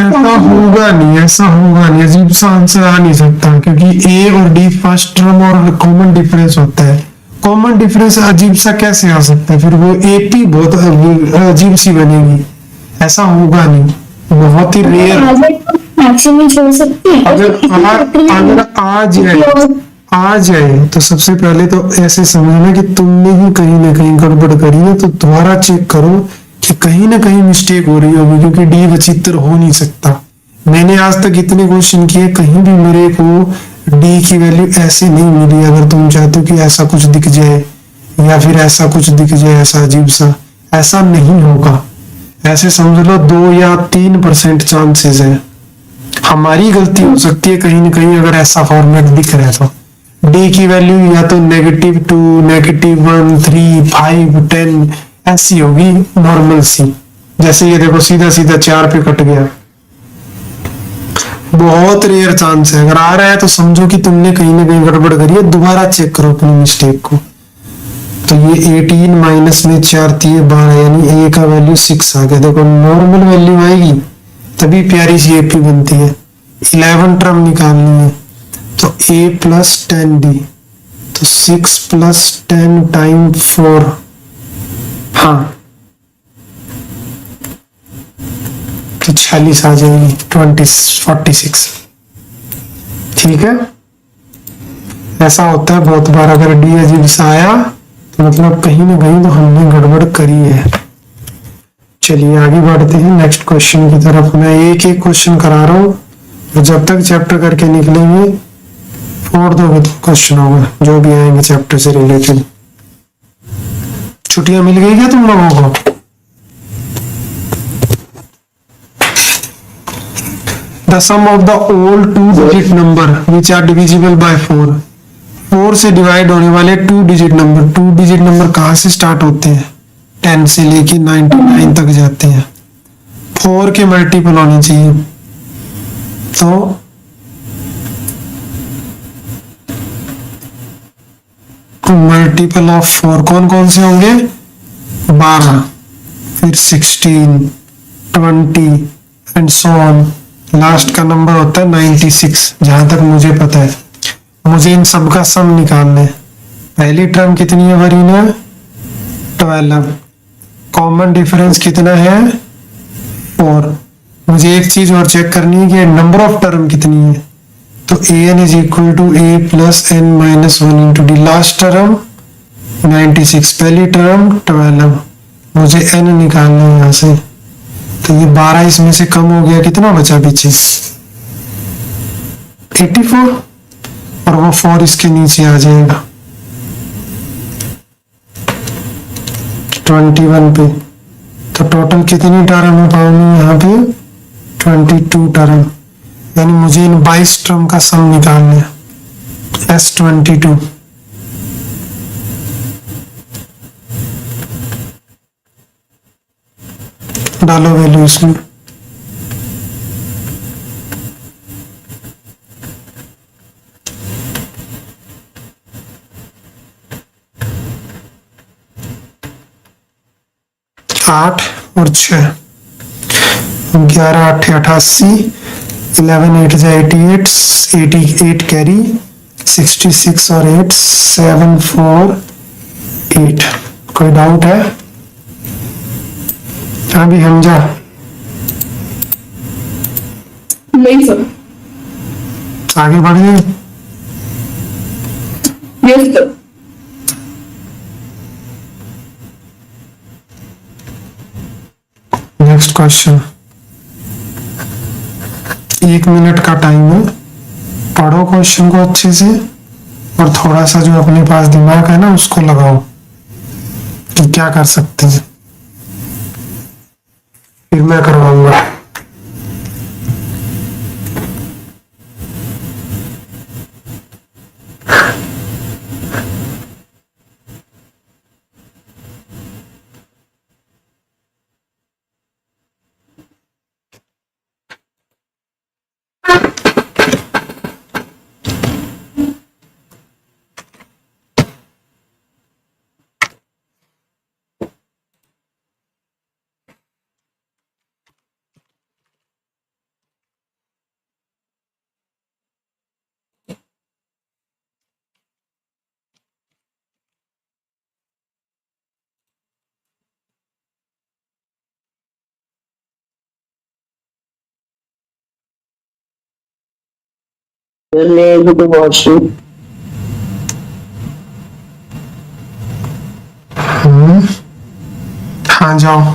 ऐसा होगा नहीं, ऐसा होगा नहीं, अजीब सा आंसर आ नहीं सकता, क्योंकि ए और डी फर्स्ट टर्म और कॉमन डिफरेंस होता है। कॉमन डिफरेंस अजीब सा कैसे आ सकता है? फिर वो एपी बहुत अजीब सी बनेगी। ऐसा होगा नहीं, बहुत ही रेयर। फ्रैक्शन में छोड़ सकते हैं। अगर आ जाए तो सबसे पहले तो ऐसे समझना कि तुमने ही कहीं ना कहीं गड़बड़ करी है, तो दोबारा चेक करो कि कहीं ना कहीं मिस्टेक हो रही होगी, क्योंकि डी विचित्र हो नहीं सकता। मैंने आज तक इतने क्वेश्चन किए, कहीं भी मेरे को डी की वैल्यू ऐसे नहीं मिली। अगर तुम चाहते हो कि ऐसा कुछ दिख जाए या फिर ऐसा कुछ दिख जाए, ऐसा अजीब सा, ऐसा नहीं होगा। ऐसे समझ लो 2 या 3% चांसेस है। हमारी गलती हो सकती है कहीं ना कहीं, अगर ऐसा फॉर्मेट दिख रहा है तो। डी की वैल्यू या तो -2, -1, 3, 5, 10 ऐसी होगी नॉर्मल सी। जैसे ये देखो सीधा सीधा 4 पे कट गया। बहुत रेयर चांस है। अगर आ रहा है तो समझो कि तुमने कहीं ना कहीं गड़बड़ करी है, दोबारा चेक करो अपनी मिस्टेक को। तो ये 18 माइनस में 4 3 12, यानी ए का वैल्यू 6 आ गया। देखो नॉर्मल वैल्यू आएगी तभी प्यारी सी एपी बनती है। 11 टर्म निकालनी है तो a प्लस 10d, तो 6 प्लस 10 टाइम 4, हाँ तो 46 आ जाएगी, 46। ठीक है, ऐसा होता है बहुत बार। अगर डी अजीब सा आया तो मतलब कहीं ना कहीं तो हमने गड़बड़ करी है। चलिए आगे बढ़ते हैं नेक्स्ट क्वेश्चन की तरफ। मैं एक एक क्वेश्चन करा रहा हूँ, और जब तक चैप्टर करके निकलेंगे छोड़ दोगे तो क्वेश्चन होगा जो भी आएंगे चैप्टर से रिलेटेड। छुट्टियां मिल गई क्या तुम लोगों को? The sum of the all 2 digit number which are divisible by 4। 4 से डिवाइड होने वाले 2 डिजिट नंबर। 2 डिजिट नंबर कहाँ से स्टार्ट होते हैं? 10 से लेके 99 तक जाते हैं। 4 के मल्टीपल होने चाहिए। तो मल्टीपल ऑफ 4 कौन कौन से होंगे? 12, फिर 16, 20 एंड सो ऑन। लास्ट का नंबर होता है 96, जहां तक मुझे पता है। मुझे इन सब का सम निकालना है। पहली टर्म कितनी है वरीना? 12। कॉमन डिफरेंस कितना है? 4। मुझे एक चीज और चेक करनी है कि नंबर ऑफ टर्म कितनी है। तो an is equal to a plus n minus 1 into d. Last term 96, पहली टर्म 12। मुझे n निकालना है यहाँ से। तो ये 12 इसमें से कम हो गया, कितना बचा पीछे? 84, और वो 4 इसके नीचे आ जाएगा 21 पे। तो टोटल कितनी टर्म है पाऊंगी यहाँ पे? 22 टर्म। यानी मुझे इन 22 टर्म का सम निकालना है। S22 डालो वैल्यू इसमें। आठ और 6, 11 8 88, 11 8 88, 88 कैरी, 66 और 8 7 4 8। कोई डाउट है? अभी हमजा नहीं सर। आगे बढ़ गए। Yes sir. Next question. 1 minute का टाइम है। पढ़ो क्वेश्चन को अच्छे से और थोड़ा सा जो अपने पास दिमाग है ना उसको लगाओ कि क्या कर सकते हैं, फिर मैं करवाऊंगा। Go to washroom. हाँ जाओ।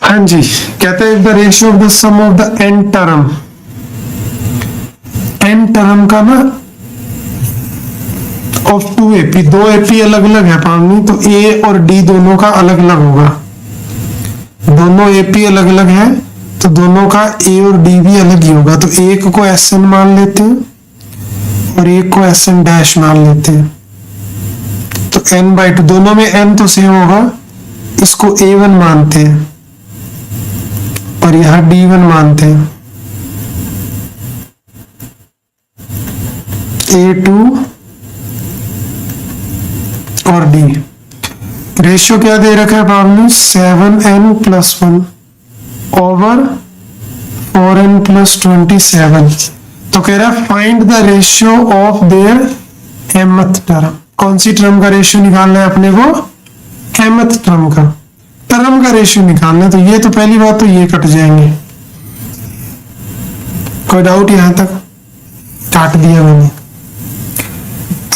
हाँ जी, कहते हैं the ratio of the sum of the N term. N term का ना ऑफ 2 एपी, 2 एपी अलग अलग है पानी, तो ए और डी दोनों का अलग अलग होगा। दोनों एपी अलग अलग है तो दोनों का ए और डी भी अलग ही होगा। तो एक को एस एन मान लेते हैं और एक को एस एन डैश मान लेते हैं। तो n/2 दोनों में n तो सेम होगा, इसको a1 मानते हैं और यहां d1 मानते हैं। a2 और d। रेशियो क्या दे रखा है आपने? 7n+1 over 4n+27। तो कह रहा है find the ratio of their mth term. कौन सी टर्म का रेशियो निकालना है अपने को? mth टर्म का। टर्म का रेशियो निकालना है। तो ये तो पहली बात तो ये कट जाएंगे। कोई डाउट यहां तक? काट दिया मैंने।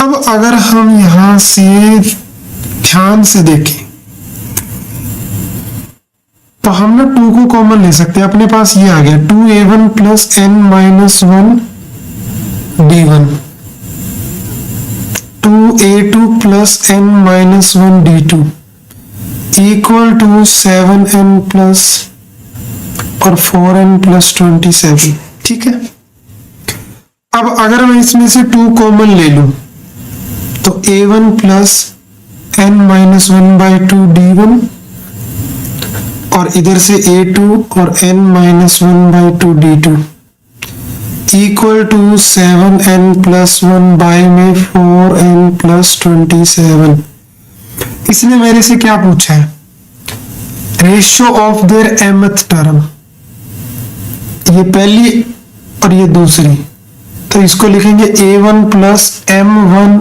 अब अगर हम यहां से ध्यान से देखें तो हम ना 2 को कॉमन ले सकते हैं। अपने पास ये आ गया 2a1 plus n minus 1 d1, 2a2 plus n minus 1 d2 equal to 7n plus और 4n प्लस 27। ठीक है। अब अगर मैं इसमें से 2 कॉमन ले लूं तो a1 plus n minus 1 by 2 d1 और इधर से a2 और n minus 1 by 2 d2 equal to 7n plus 1 by में 4n प्लस 27। इसने मेरे से क्या पूछा है? Ratio of their mth term, ये पहली और ये दूसरी, तो इसको लिखेंगे a1 plus m1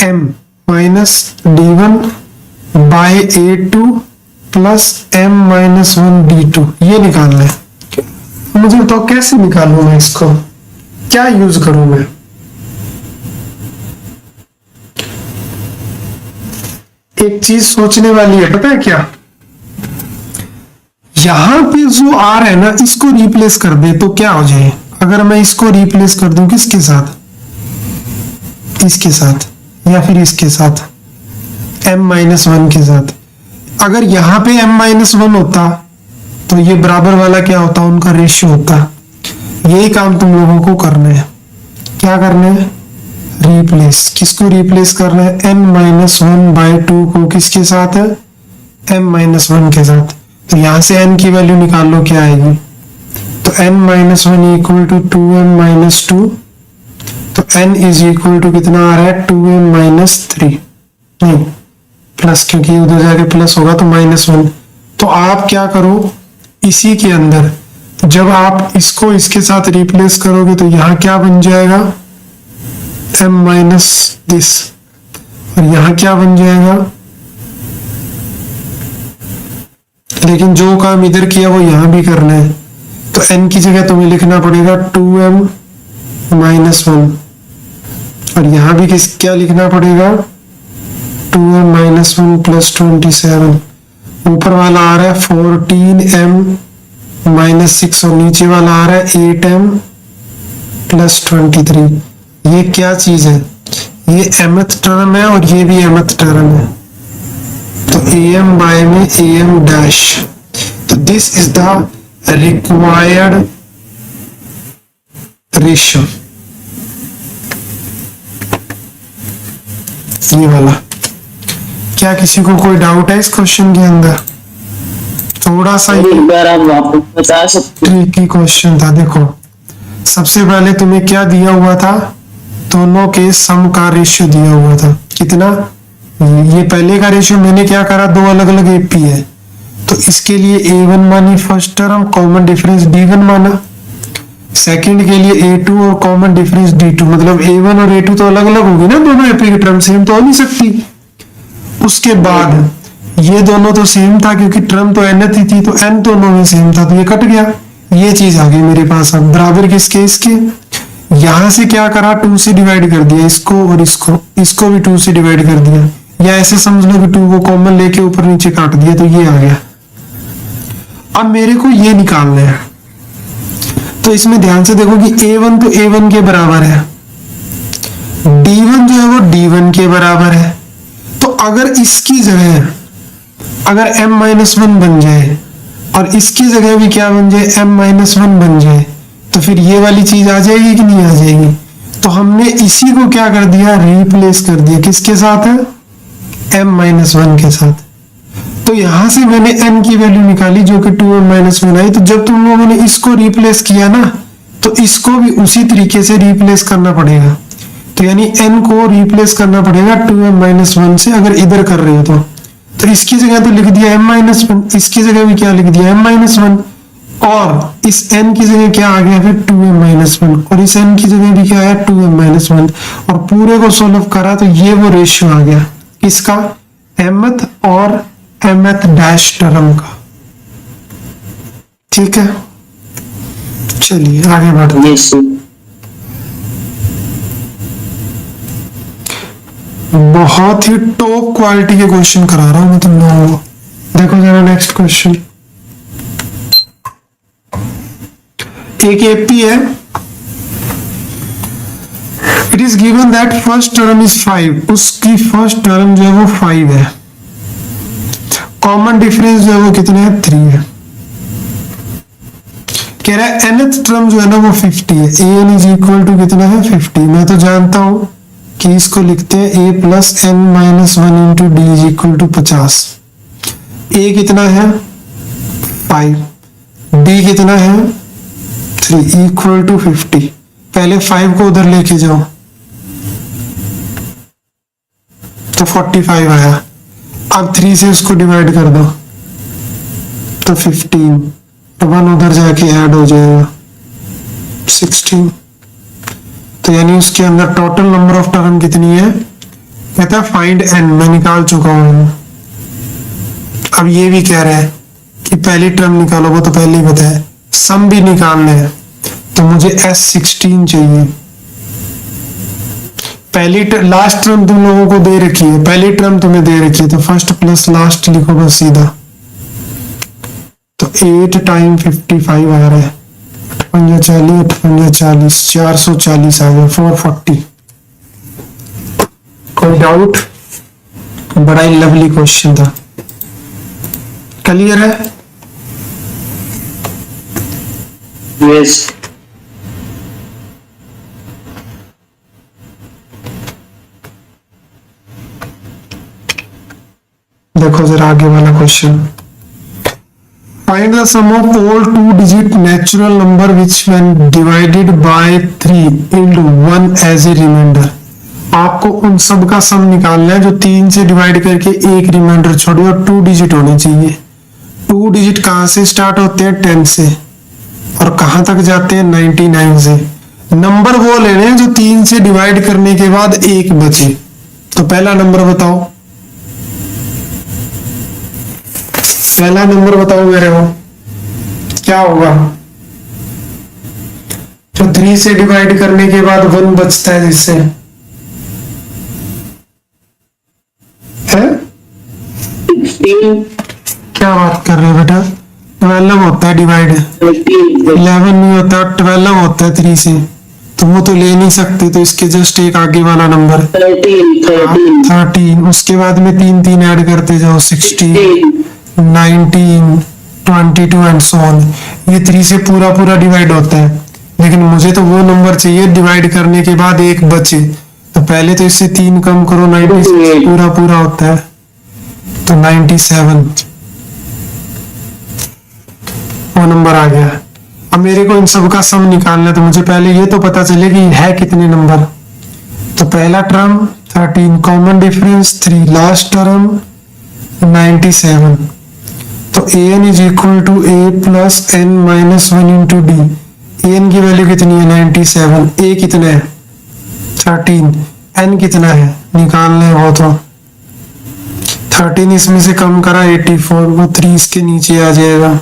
m minus d1 by a2 plus m minus 1 d2, ये निकालना है। मुझे बताओ कैसे निकालूं मैं इसको, क्या यूज करूं मैं? एक चीज सोचने वाली है, पता है क्या? यहां पे जो आर है ना, इसको रिप्लेस कर दे तो क्या हो जाए? अगर मैं इसको रिप्लेस कर दूं किसके साथ? इसके साथ या फिर इसके साथ m माइनस 1 के साथ। अगर यहाँ पे m माइनस 1 होता तो ये बराबर वाला क्या होता? उनका रेशियो होता। यही काम तुम लोगों को करना है। क्या करना है? रिप्लेस। किसको रिप्लेस करना है? n माइनस 1 बाई 2 को किसके साथ है? m माइनस 1 के साथ। तो यहां से n की वैल्यू निकाल लो, क्या आएगी? तो n minus 1 equal to 2m minus 2, तो n इज इक्वल टू कितना आ रहा है? 2m माइनस 3, नहीं प्लस, क्योंकि उधर जाके प्लस होगा तो माइनस 1। तो आप क्या करो, इसी के अंदर जब आप इसको इसके साथ रिप्लेस करोगे तो यहाँ क्या बन जाएगा? m माइनस दिस, और यहाँ क्या बन जाएगा? लेकिन जो काम इधर किया वो यहाँ भी करना है, तो n की जगह तुम्हें लिखना पड़ेगा 2m माइनस 1, और यहाँ भी क्या लिखना पड़ेगा? 2m minus 1 plus 27। ऊपर वाला आ रहा है 14m माइनस 6 और नीचे वाला आ रहा है 8m प्लस 23। ये क्या चीज है? ये mth टर्म है और ये भी mth टर्म है, तो am बाय में am डैश। तो this is the required ratio, ये वाला। क्या किसी को कोई डाउट है इस क्वेश्चन के अंदर? थोड़ा सा एक बार आप वापस बता सकते हैं? ट्रिकी क्वेश्चन था। देखो सबसे पहले तुम्हें क्या दिया हुआ था? दोनों के सम का रेशियो दिया हुआ था। कितना? ये पहले का रेशियो मैंने क्या करा, 2 अलग अलग एपी है, तो इसके लिए a1 मानी first term, common difference d1 माना। सेकंड के लिए a2 और कॉमन डिफरेंस d2, मतलब a1 और a2 तो अलग अलग होगी ना, दोनों एपी की टर्म सेम तो हो नहीं सकती। उसके बाद ये दोनों तो सेम था क्योंकि टर्म तो nth ही थी, तो n दोनों में सेम था, तो ये कट गया। ये चीज आ गई मेरे पास। अब बराबर किसके? इसके। यहां से क्या करा? 2 से डिवाइड कर दिया इसको, और इसको भी 2 से डिवाइड कर दिया, या ऐसे समझ लो कि 2 को कॉमन लेके ऊपर नीचे काट दिया, तो ये आ गया। अब मेरे को ये निकालना है, तो इसमें ध्यान से देखो कि a1 तो a1 के बराबर है, d1 जो है वो d1 के बराबर है। तो अगर इसकी जगह अगर m माइनस 1 बन जाए और इसकी जगह भी क्या बन जाए? m माइनस 1 बन जाए, तो फिर ये वाली चीज आ जाएगी कि नहीं आ जाएगी? तो हमने इसी को क्या कर दिया? रिप्लेस कर दिया। किसके साथ है? m माइनस 1 के साथ। तो यहां से मैंने n की वैल्यू निकाली जो कि 2m माइनस 1 आई। तो जब तुम लोगों ने इसको रिप्लेस किया ना, तो इसको भी उसी तरीके से रिप्लेस करना पड़ेगा। तो यानी n को रिप्लेस करना पड़ेगा 2m माइनस 1 से, अगर इधर कर रहे हो तो इसकी जगह तो लिख दिया m माइनस 1, इसकी जगह भी क्या लिख दिया? m माइनस 1, और इस n की जगह क्या आ गया? फिर 2m माइनस 1, और इस n की जगह भी क्या आया? 2m माइनस 1, और पूरे को सोल्व करा तो ये वो रेशियो आ गया। किसका? mth और mth डैश टर्म का। ठीक है, चलिए आगे बढ़ते हैं। बहुत ही टॉप क्वालिटी के क्वेश्चन करा रहा हूं मैं तुम लोगों को। देखो जरा नेक्स्ट क्वेश्चन, एक एपी है। It is given that first term is 5, उसकी फर्स्ट टर्म जो है वो 5 है। कॉमन डिफरेंस जो है वो कितने है, 3 है। कह रहा है nth टर्म जो है ना वो 50 है। an इज इक्वल टू कितना है, 50। मैं तो जानता हूं कि इसको लिखते हैं a plus n minus 1 into d is equal to 50। a कितना है 5, d कितना है 3 इक्वल टू 50। पहले 5 को उधर लेके जाओ तो 45 आया। अब 3 से उसको डिवाइड कर दो तो 15, तो 1 उधर जाके ऐड हो जाएगा 16। तो यानी उसके अंदर टोटल नंबर ऑफ टर्म कितनी है, कहता है फाइंड n, मैं निकाल चुका हूं। अब ये भी कह रहा है कि पहली टर्म निकालो, वो तो पहले ही बताया। सम भी निकालना है तो मुझे S16 चाहिए। पहली लास्ट टर्म तुम लोगों को दे रखी है, पहली टर्म तुम्हें दे रखी है तो फर्स्ट प्लस लास्ट लिखो बस सीधा। तो 8 टाइम 55 आ रहा है, 8 40 440 आ गया 440। कोई डाउट? बड़ा ही लवली क्वेश्चन था। क्लियर है? यस। देखो जरा आगे वाला question, find the sum of all 2-digit natural number which when divided by 3 yield 1 as a reminder. आपको उन सब का सम निकालना है जो 3 से डिवाइड करके एक रिमाइंडर छोड़े और 2 डिजिट होने चाहिए। 2 डिजिट कहां से स्टार्ट होते हैं, 10 से, और कहां तक जाते हैं, 99 से। नंबर वो लेने हैं जो 3 से डिवाइड करने के बाद एक बचे। तो पहला नंबर बताओ, पहला नंबर बताओ मेरे को क्या होगा जो 3 से डिवाइड करने के बाद 1 बचता है, जिससे है 16। क्या बात कर रहे हो बेटा, 12 होता है डिवाइड, 11 नहीं होता, 12 होता है 3 से, तो वो तो ले नहीं सकते। तो इसके जस्ट एक आगे वाला नंबर 13, उसके बाद में 3 ऐड करते जाओ, 16, 19, 22 एंड सो ऑन। ये 3 से पूरा डिवाइड होता है, लेकिन मुझे तो वो नंबर चाहिए डिवाइड करने के बाद एक बचे। तो पहले तो इससे 3 कम करो, 96 पूरा होता है, तो 97 वो नंबर आ गया। अब मेरे को इन सब का सम निकालना है, तो मुझे पहले ये तो पता चले कि है कितने नंबर। तो पहला term 13, common difference 3, last term 97। तो an is equal to a plus n minus 1 into d. an की वैल्यू कितनी है, 97, a कितना है 13, n कितना है निकालना है, वो तो 13 इसमें से कम करा 84, वो 3 इसके नीचे आ जाएगा,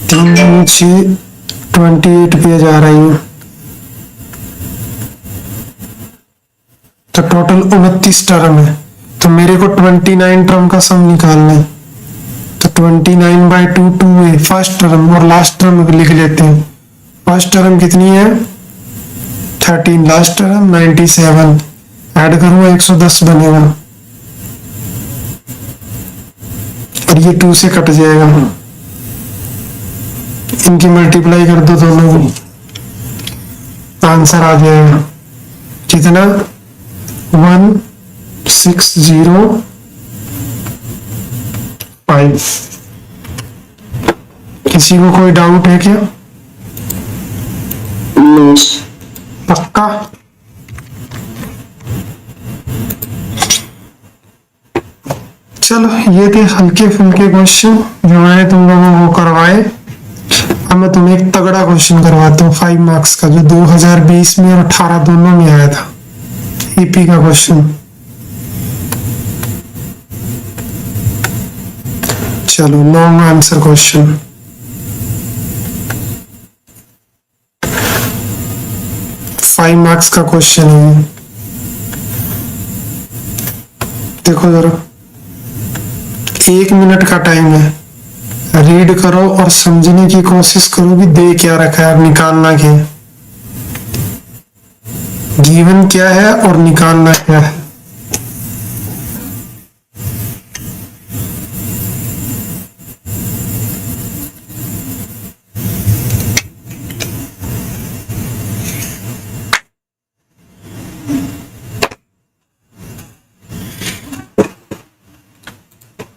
3 नीचे 28 पे जा रही है। तो टोटल 29 टर्म है, तो मेरे को 29 टर्म का सम निकालना है। तो 29/2 2a फर्स्ट टर्म, और लास्ट टर्म लिख लेते हैं। फर्स्ट टर्म कितनी है 13, लास्ट टर्म 97, ऐड करूंगा 110 बनेगा, और ये 2 से कट जाएगा, इनकी मल्टीप्लाई कर दो दोनों, आंसर आ जाएगा कितना, 1605। किसी को कोई डाउट है क्या? पक्का? चलो ये थे हल्के फुल्के क्वेश्चन जो मैंने तुम लोगों को करवाए। अब मैं तुम्हें एक तगड़ा क्वेश्चन करवाता हूँ 5 मार्क्स का, जो 2020 में और 18 दोनों में आया था, ईपी का क्वेश्चन। चलो long answer question. Five marks का क्वेश्चन है। देखो जरा, 1 मिनट का टाइम है, रीड करो और समझने की कोशिश करो कि दे क्या रखा है, निकालना क्या है, गिवन क्या है और निकालना क्या है।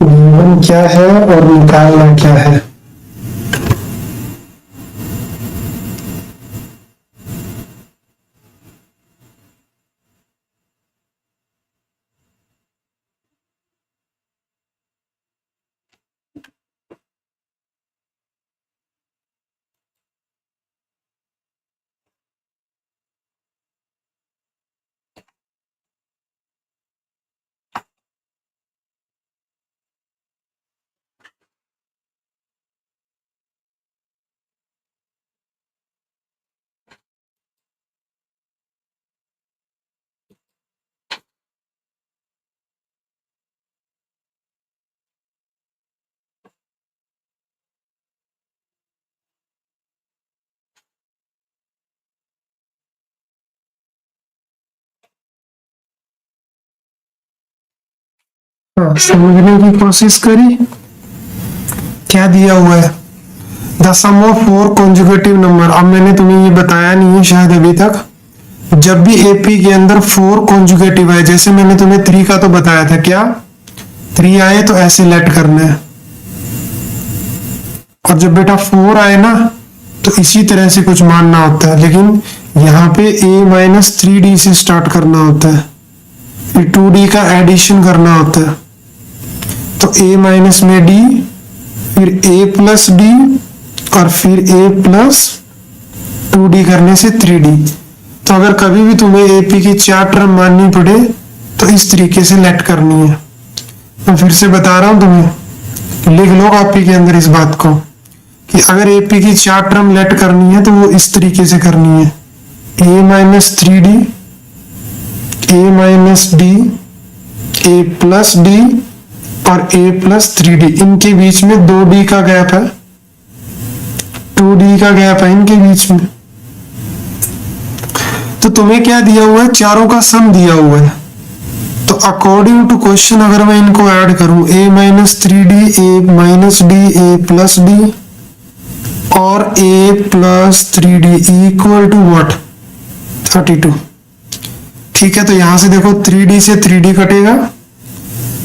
गिवन क्या है और निकालना क्या है। हाँ, समझने की कोशिश करी। क्या दिया हुआ है, the sum of 4 conjugative number. अब मैंने तुम्हें ये बताया नहीं है शायद अभी तक, जब भी एपी के अंदर 4 कॉन्जुगेटिव है, जैसे मैंने तुम्हें 3 का तो बताया था, क्या 3 आए तो ऐसे लेट करना है, और जब बेटा 4 आए ना तो इसी तरह से कुछ मानना होता है, लेकिन यहाँ पे a-3d से स्टार्ट करना होता है, फिर 2d का एडिशन करना होता है, तो a माइनस में d, फिर a प्लस d, और फिर a प्लस 2d करने से 3d। तो अगर कभी भी तुम्हें एपी की 4 टर्म माननी पड़े तो इस तरीके से लेट करनी है। मैं फिर से बता रहा हूं तुम्हें, लिख लो कॉपी के अंदर इस बात को कि अगर एपी की 4 टर्म लेट करनी है तो वो इस तरीके से करनी है, a minus 3d, a minus d, a plus d और a प्लस 3d। इनके बीच में 2d का गैप है, 2d का गैप है इनके बीच में। तो तुम्हें क्या दिया हुआ है, चारों का सम दिया हुआ है। तो अकॉर्डिंग टू क्वेश्चन अगर मैं इनको ऐड करूं, a minus 3d, a minus d, a plus d और a plus 3d equal to what, 32। ठीक है, तो यहां से देखो 3d से 3d कटेगा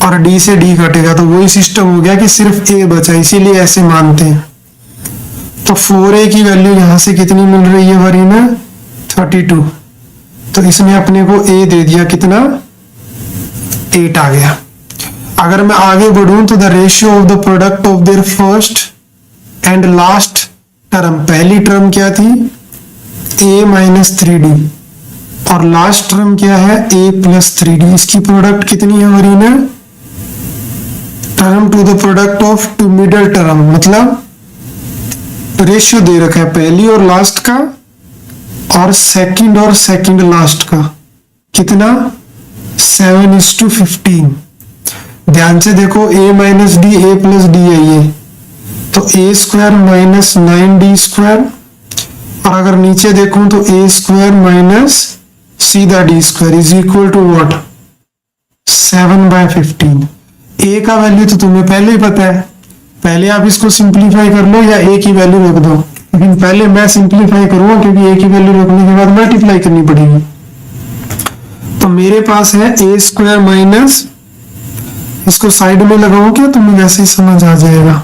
और d से d कटेगा, तो वही सिस्टम हो गया कि सिर्फ a बचा, इसीलिए ऐसे मानते हैं। तो 4a की वैल्यू यहां से कितनी मिल रही है वरीना, 32। तो इसने अपने को a दे दिया, कितना 8 आ गया। अगर मैं आगे बढ़ूं तो the ratio of the product of their first and last term, पहली टर्म क्या थी a माइनस 3d और लास्ट टर्म क्या है a प्लस 3d, इसकी प्रोडक्ट कितनी है वरीना, term to the product of two middle term, मतलब रेशियो दे रखा है पहली और लास्ट का और सेकंड लास्ट का, कितना 7:15। ध्यान से देखो a minus d, a plus D है ये, तो a square minus 9d square, और अगर नीचे देखूं तो a स्क्वायर माइनस सीधा d square is equal to what, 7/15। a का वैल्यू तो तुम्हें पहले ही पता है, पहले आप इसको सिंप्लीफाई कर लो या a की वैल्यू रख दो, लेकिन पहले मैं सिंप्लीफाई करूंगा क्योंकि a की वैल्यू रखने के बाद मल्टीप्लाई करनी पड़ेगी। तो मेरे पास है a स्क्वायर माइनस, इसको साइड में लगाओ क्या, तुम्हें वैसे ही समझ आ जाएगा,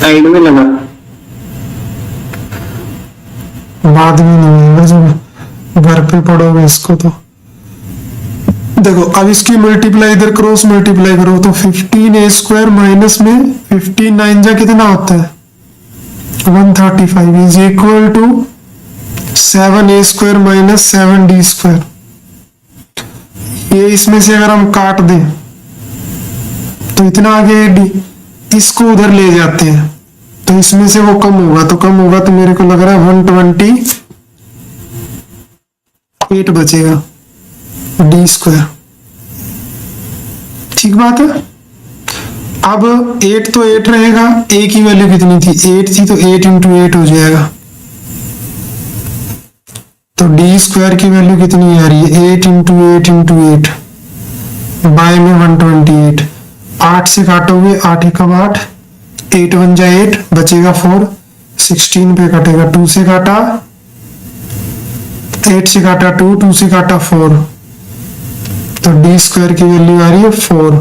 साइड में लगा, बाद में नहीं आएगा जब घर पे पढ़ोगे इसको। तो देखो अब इसकी मल्टीप्लाई इधर क्रॉस मल्टीप्लाई करो तो 15a स्क्वायर माइनस में 15 9 जा कितना होता है 135 is equal to 7a square minus 7d square. ये इसमें से अगर हम काट दें तो इतना आ गया d, इसको उधर ले जाते हैं तो इसमें से वो कम होगा, तो कम होगा तो मेरे को लग रहा है 128 बचेगा, डी स्क्वायर। ठीक बात है। अब 8 तो 8 रहेगा, ए की वैल्यू कितनी थी, 8 थी, तो 8 इंटू 8 हो जाएगा। तो डी स्क्वायर की वैल्यू कितनी आ रही है, 8 इंटू 8 इंटू 8 बाय में 128। 8 से काटोगे, 8 एकम 8, 8 बन जाए 8, बचेगा 4, 16 पे कटेगा, 2 से काटा, 8 से काटा 2, 2 से काटा 4, तो डी स्क्वायर की वैल्यू आ रही है 4।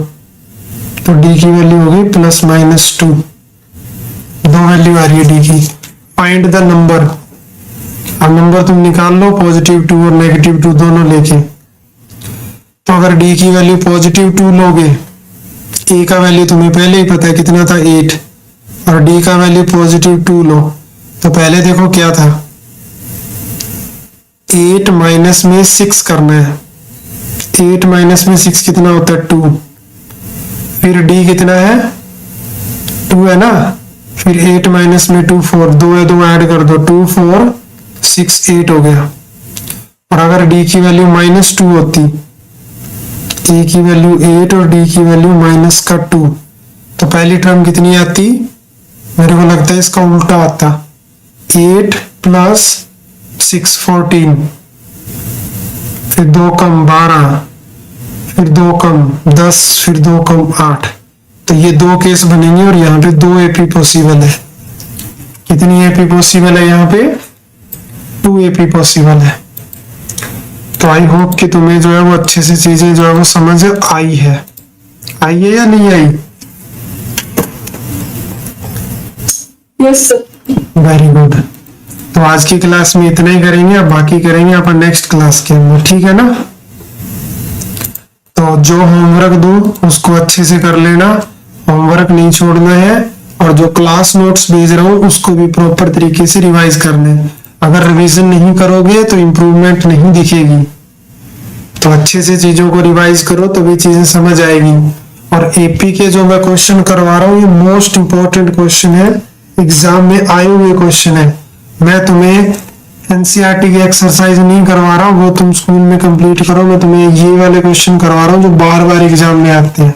तो डी की वैल्यू हो गई ±2। दो वैल्यू आ रही है डी की। Find the number. अब नंबर तुम निकाल लो, +2 और -2 दोनों लेके। तो अगर डी की वैल्यू +2 लोगे, ए का वैल्यू तुम्हें पहले ही पता है कितना था 8, और डी का वैल्यू +2 लो, तो पहले देखो क्या था, 8 माइनस में 6 करना है। 8 माइनस में 6 कितना होता है, 2। फिर डी कितना है, 2 है ना, फिर 8 माइनस में 2 4, 2 है, 2 ऐड कर दो, 2 4 6 8 हो गया। और अगर डी की वैल्यू -2 होती, ए की वैल्यू 8 और डी की वैल्यू -2, तो पहली टर्म कितनी आती, मेरे को लगता है इसका उल्टा आता, 8 + 6 14, फिर 2 कम 12, फिर 2 कम 10, फिर 2 कम 8। तो ये 2 केस बनेंगे और यहाँ पे 2 एपी पॉसिबल है। कितनी एपी पॉसिबल है, यहाँ पे 2 एपी पॉसिबल है। तो आई होप कि तुम्हें जो है वो अच्छे से चीजें जो है वो समझ आई है या नहीं आई। Yes sir. Very good. तो आज की क्लास में इतना ही करेंगे, अब बाकी करेंगे अपन नेक्स्ट क्लास के अंदर, ठीक है ना। तो जो होमवर्क दूं उसको अच्छे से कर लेना, होमवर्क नहीं छोड़ना है, और जो क्लास नोट्स भेज रहा हूँ उसको भी प्रॉपर तरीके से रिवाइज करना है। अगर रिवीजन नहीं करोगे तो इम्प्रूवमेंट नहीं दिखेगी। तो अच्छे से चीजों को रिवाइज करो, तभी चीजें समझ आएगी। और एपी के जो मैं क्वेश्चन करवा रहा हूँ, ये मोस्ट इंपॉर्टेंट क्वेश्चन है, एग्जाम में आए हुए क्वेश्चन है। मैं तुम्हें एनसीईआरटी की एक्सरसाइज नहीं करवा रहा हूँ, वो तुम स्कूल में कंप्लीट करो। मैं तुम्हें ये वाले क्वेश्चन करवा रहा हूँ जो बार बार एग्जाम में आते हैं,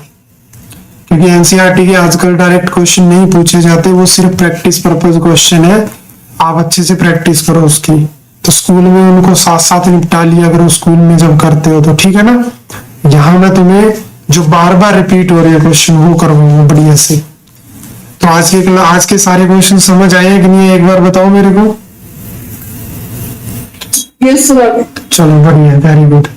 क्योंकि एनसीईआरटी के आजकल डायरेक्ट क्वेश्चन नहीं पूछे जाते, वो सिर्फ प्रैक्टिस पर्पज क्वेश्चन है। आप अच्छे से प्रैक्टिस करो उसकी, तो स्कूल में उनको साथ साथ निपटा लिया करो स्कूल में जब करते हो, तो ठीक है ना। यहाँ मैं तुम्हें जो बार बार रिपीट हो रहे हैं क्वेश्चन वो करवाऊंगा बढ़िया से। तो आज के सारे क्वेश्चन समझ आए हैं कि नहीं, एक बार बताओ मेरे को। Yes sir. चलो बढ़िया, वेरी गुड।